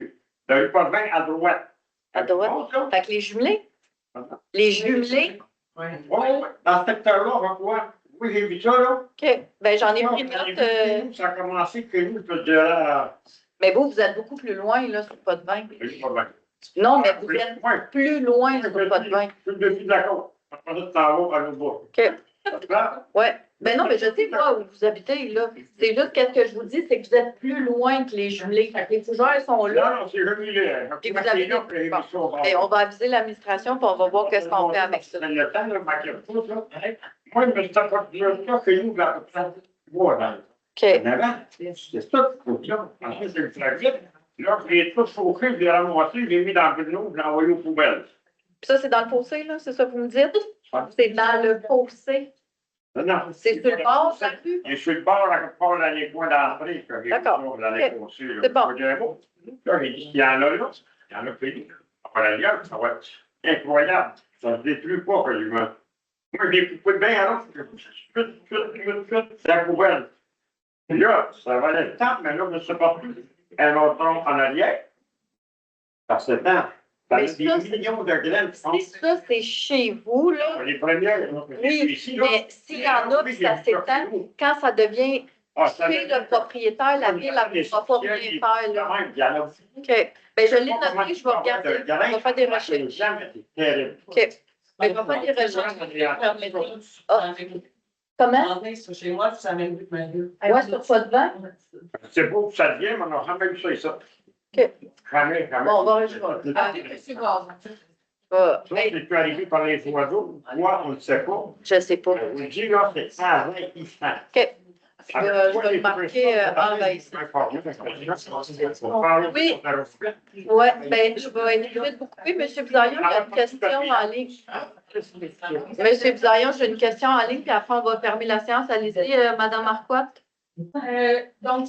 Il n'y a pas de vin à droite. À droite? Fait que les jumelés? Les jumelés? Oui, dans ce secteur-là, on va voir. Oui, j'ai vu ça, là. OK. Ben, j'en ai pris J'en ai note. vu chez nous, ça a commencé chez nous, je te dirais. Mais vous êtes beaucoup plus loin, là, sur le pas de vin. J'ai pas de vin. Non, mais vous êtes Oui, plus loin sur le pas de vin. je suis le dessus de la côte. Après ça, tu t'en vas à l'autre bout. OK. Ça te plaît? Ouais. Ben non, mais je sais pas où vous habitez, là. C'est juste qu'est-ce que je vous dis, c'est que vous êtes plus loin que les jumelés. Fait que les fougères sont là. Non, non, c'est jumelé. Puis vous avez là, j'ai vu ça au bord. Et on va aviser l'administration, puis on va voir qu'est-ce qu'on fait avec ça. Le temps de ma question, là. Moi, je me suis apporté ça chez nous, là. Voilà. OK. En avant, c'est ça qu'il faut dire. Ensuite, c'est le fragile. Là, je l'ai tout chauffé, je l'ai ramassé, je l'ai mis dans le bidon, je l'ai envoyé aux poubelles. Puis ça, c'est dans le fossé, là? C'est ça que vous me dites? C'est dans le fossé. Non, C'est sur le bord, ça rue? Et sur le bord, à quelque part dans les coins d'entrée, que j'ai D'accord. dans les fossés, là. C'est bon. Pas de mots. Là, j'ai dit qu'il y en a là, il y en a plus. Après la liane, ça va être incroyable. Ça ne se détruit pas, quasiment. Moi, j'ai coupé de bain, alors, c'est la poubelle. Puis là, ça valait le temps, mais là, je ne sais pas plus. Un autre tronc en arrière. Parce que temps, ça Mais a ça, des millions de graines. Si ça, c'est chez vous, là. Les premières, là, Oui, ici, là. mais s'il y en a, puis ça s'étend, quand ça devient chez le propriétaire, la ville, elle ne pourra pas rien faire, là. OK. Ben, je l'ai noté, je vais regarder. On va faire des recherches. OK. Ben, je vais faire des recherches. Ah. Comment? Chez moi, ça m'a vu ma gueule. Ouais, sur pas de vent? C'est beau que ça devient, mais on n'a jamais vu ça ici. OK. Jamais, jamais. Bon, on va rejoindre. Ça, c'est arrivé par les oiseaux. Moi, on ne sait pas. Je ne sais pas. Je vous dis, là, c'est envahissant. OK. Je vais le marquer envahissant. Oui. Oui, bien, je vais être vite beaucoup. Oui, M. Bisaillon, il y a une question en ligne. M. Bisaillon, j'ai une question en ligne, puis après, on va fermer la séance. Allez-y, Mme Marcotte. Donc,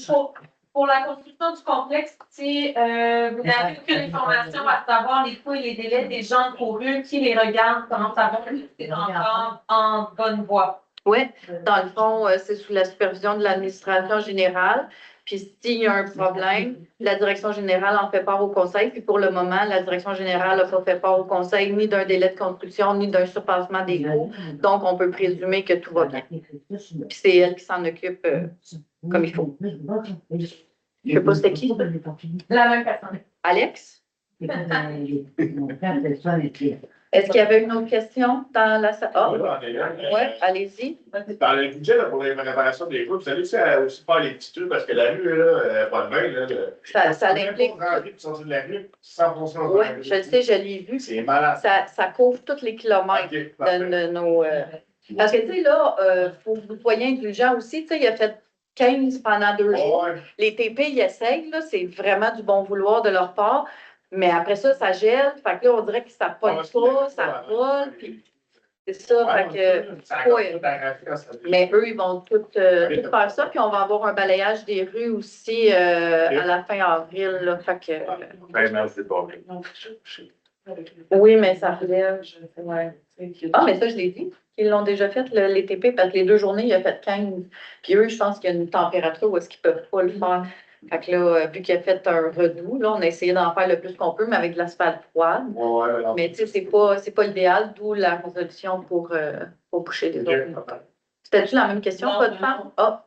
pour la construction du complexe, si vous n'avez aucune information à savoir les coûts et les délais des gens courus, qui les regardent, comment savoir si c'est encore en bonne voie? Oui, dans le fond, c'est sous la supervision de l'administration générale. Puis s'il y a un problème, la direction générale en fait part au conseil. Puis pour le moment, la direction générale n'a pas fait part au conseil ni d'un délai de construction, ni d'un surpassement des coûts. Donc, on peut présumer que tout va bien. Puis c'est elle qui s'en occupe comme il faut. Je ne sais pas c'était qui. La même personne. Alex? Est-ce qu'il y avait une autre question dans la salle? Ah, oui, allez-y. Dans le budget là, pour les réparations des routes, vous savez aussi faire les petits trucs parce que la rue, là, pas de bain, là. Ça l'implique. De la rue, 100% Oui, je le sais, je l'ai vu. C'est malade. Ça couvre tous les kilomètres de nos. Parce que, tu sais, là, il faut que vous soyez indulgents aussi. Tu sais, il a fait 15 pendant 2 jours. Ouais. Les TP, ils essayent, là, c'est vraiment du bon vouloir de leur part. Mais après ça, ça gèle. Fait que là, on dirait que ça pogne pas, ça vole. Puis c'est ça. Fait que, ouais. Mais eux, ils vont tout faire ça. Puis on va avoir un balayage des rues aussi à la fin avril. Là, fait que, Merci, Bob. oui, mais ça relève. Ouais. Ah, mais ça, je l'ai dit. Ils l'ont déjà fait, les TP, parce que les 2 journées, il a fait 15. Puis eux, je pense qu'il y a une température où est-ce qu'ils ne peuvent pas le faire. Fait que là, vu qu'il a fait un redout, là, on a essayé d'en faire le plus qu'on peut, mais avec de l'asphalte froide. Mais tu sais, c'est pas l'idéal, d'où la résolution pour boucher les autres. C'était-tu la même question, votre femme? Ah,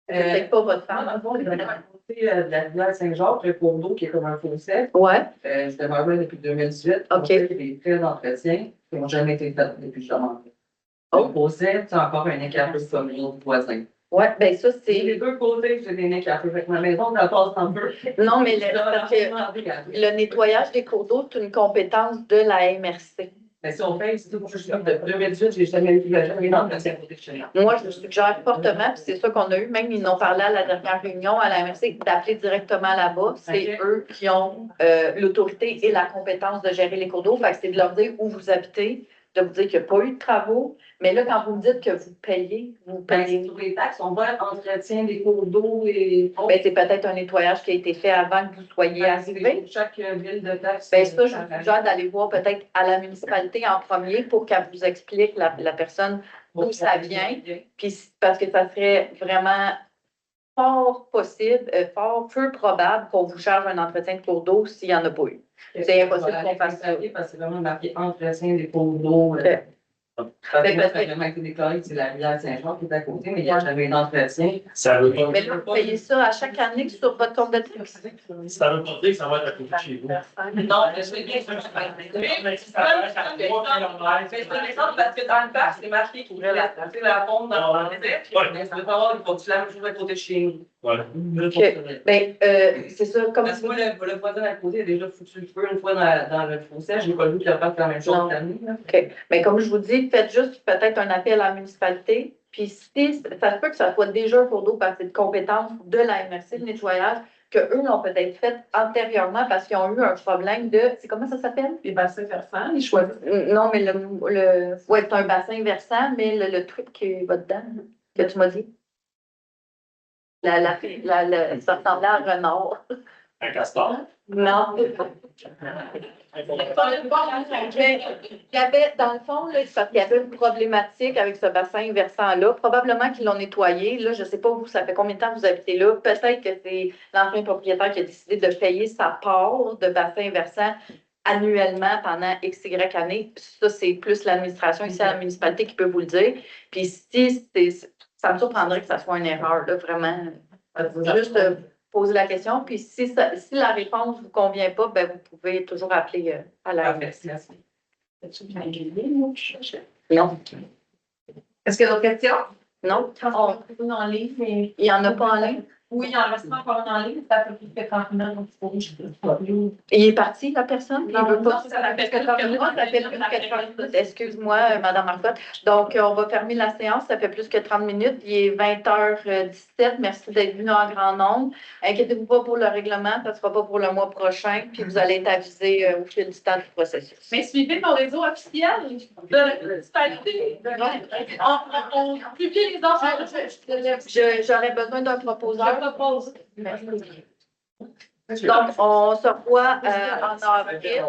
c'est peut-être pas votre femme. À côté de la rivière Saint-Jacques, le cours d'eau qui est comme un fossé. Ouais. C'était vraiment depuis 2018. OK. On fait des frais d'entretien qui n'ont jamais été faits depuis que je demandais. Opposé, tu as encore un écart comme l'autre voisin. Oui, bien ça, C'est les c'est. deux côtés, j'ai des écarts avec ma maison, ça passe en peu. Non, mais parce que le nettoyage des cours d'eau, c'est une compétence de la MRC. Mais si on fait, c'est tout, je suis de 2018, j'ai jamais eu d'entretien côté chez moi. Moi, je suggère fortement, puis c'est ça qu'on a eu, même ils n'ont parlé à la dernière réunion à la MRC, d'appeler directement là-bas. C'est eux qui ont l'autorité et la compétence de gérer les cours d'eau. Fait que c'est de leur dire où vous habitez, de vous dire qu'il n'y a pas eu de travaux. Mais là, quand vous me dites que vous payez. Sur les taxes, on voit entretien des cours d'eau et. Ben, c'est peut-être un nettoyage qui a été fait avant que vous soyez arrivé. Chaque ville de taxe. Ben, ça, je vous suggère d'aller voir peut-être à la municipalité en premier pour qu'elle vous explique la personne d'où ça vient. Puis parce que ça serait vraiment fort possible, fort peu probable qu'on vous charge un entretien de cours d'eau s'il n'y en a pas eu. C'est impossible qu'on fasse ça. Parce que c'est vraiment marqué entretien des cours d'eau. Parce que ça a vraiment été déclaré que c'est la rivière Saint-Jean qui est à côté, mais il y a jamais un entretien. Ça veut pas Mais là, vous payez ça à chaque année sur votre compte de taxe. Ça veut pas dire que ça va être à côté de chez vous. Non, je vais bien sûr. Mais c'est un exemple parce que dans le parc, c'est marqué qu'il voulait la pompe dans le désert. Mais ça veut pas avoir une continue la même chose à côté de chez nous. Voilà. Ben, c'est ça, comme Parce que moi, le voisin à côté a déjà foutu le feu une fois dans le fossé. Je n'ai pas vu qu'il a pas fait la même chose cette année. OK. Mais comme je vous dis, faites juste peut-être un appel à la municipalité. Puis si ça se peut que ça soit déjà un cours d'eau parce que c'est de compétence de la MRC, le nettoyage, qu'eux l'ont peut-être fait antérieurement parce qu'ils ont eu un problème de. C'est comment ça s'appelle? Les bassins versants, les choisissent. Non, mais ouais, c'est un bassin versant, mais le truc qui va dedans, que tu m'as dit. Ça ressemblait à un renard. Un castor. Non. Il y avait, dans le fond, là, parce qu'il y avait une problématique avec ce bassin versant-là. Probablement qu'ils l'ont nettoyé. Là, je ne sais pas vous, ça fait combien de temps vous habitez là. Peut-être que c'est l'ancien propriétaire qui a décidé de payer sa part de bassin versant annuellement pendant XY années. Ça, c'est plus l'administration ici à la municipalité qui peut vous le dire. Puis si ça me surprendrait que ça soit une erreur, là, vraiment. Juste poser la question. Puis si la réponse ne vous convient pas, ben, vous pouvez toujours appeler à la Merci. Non. Est-ce qu'il y a d'autres questions? Non. En ligne, mais. Il n'y en a pas en ligne? Oui, il en reste encore un en ligne, ça fait plus que 30 minutes, donc Il est parti, la personne? Non, il veut pas. ça fait plus que 30 minutes. Ça fait plus que 30 minutes. Excuse-moi, Madame Marcotte. Donc, on va fermer la séance. Ça fait plus que 30 minutes. Il est 20h17. Merci d'être venu en grand nombre. Inquiétez-vous pas pour le règlement. Ça ne sera pas pour le mois prochain. Puis, vous allez être avisé au fil du temps du processus. Mais suivez mon réseau officiel de la municipalité. On publie les offres. J'aurais besoin d'un proposeur. Je propose. Donc, on se revoit en avril.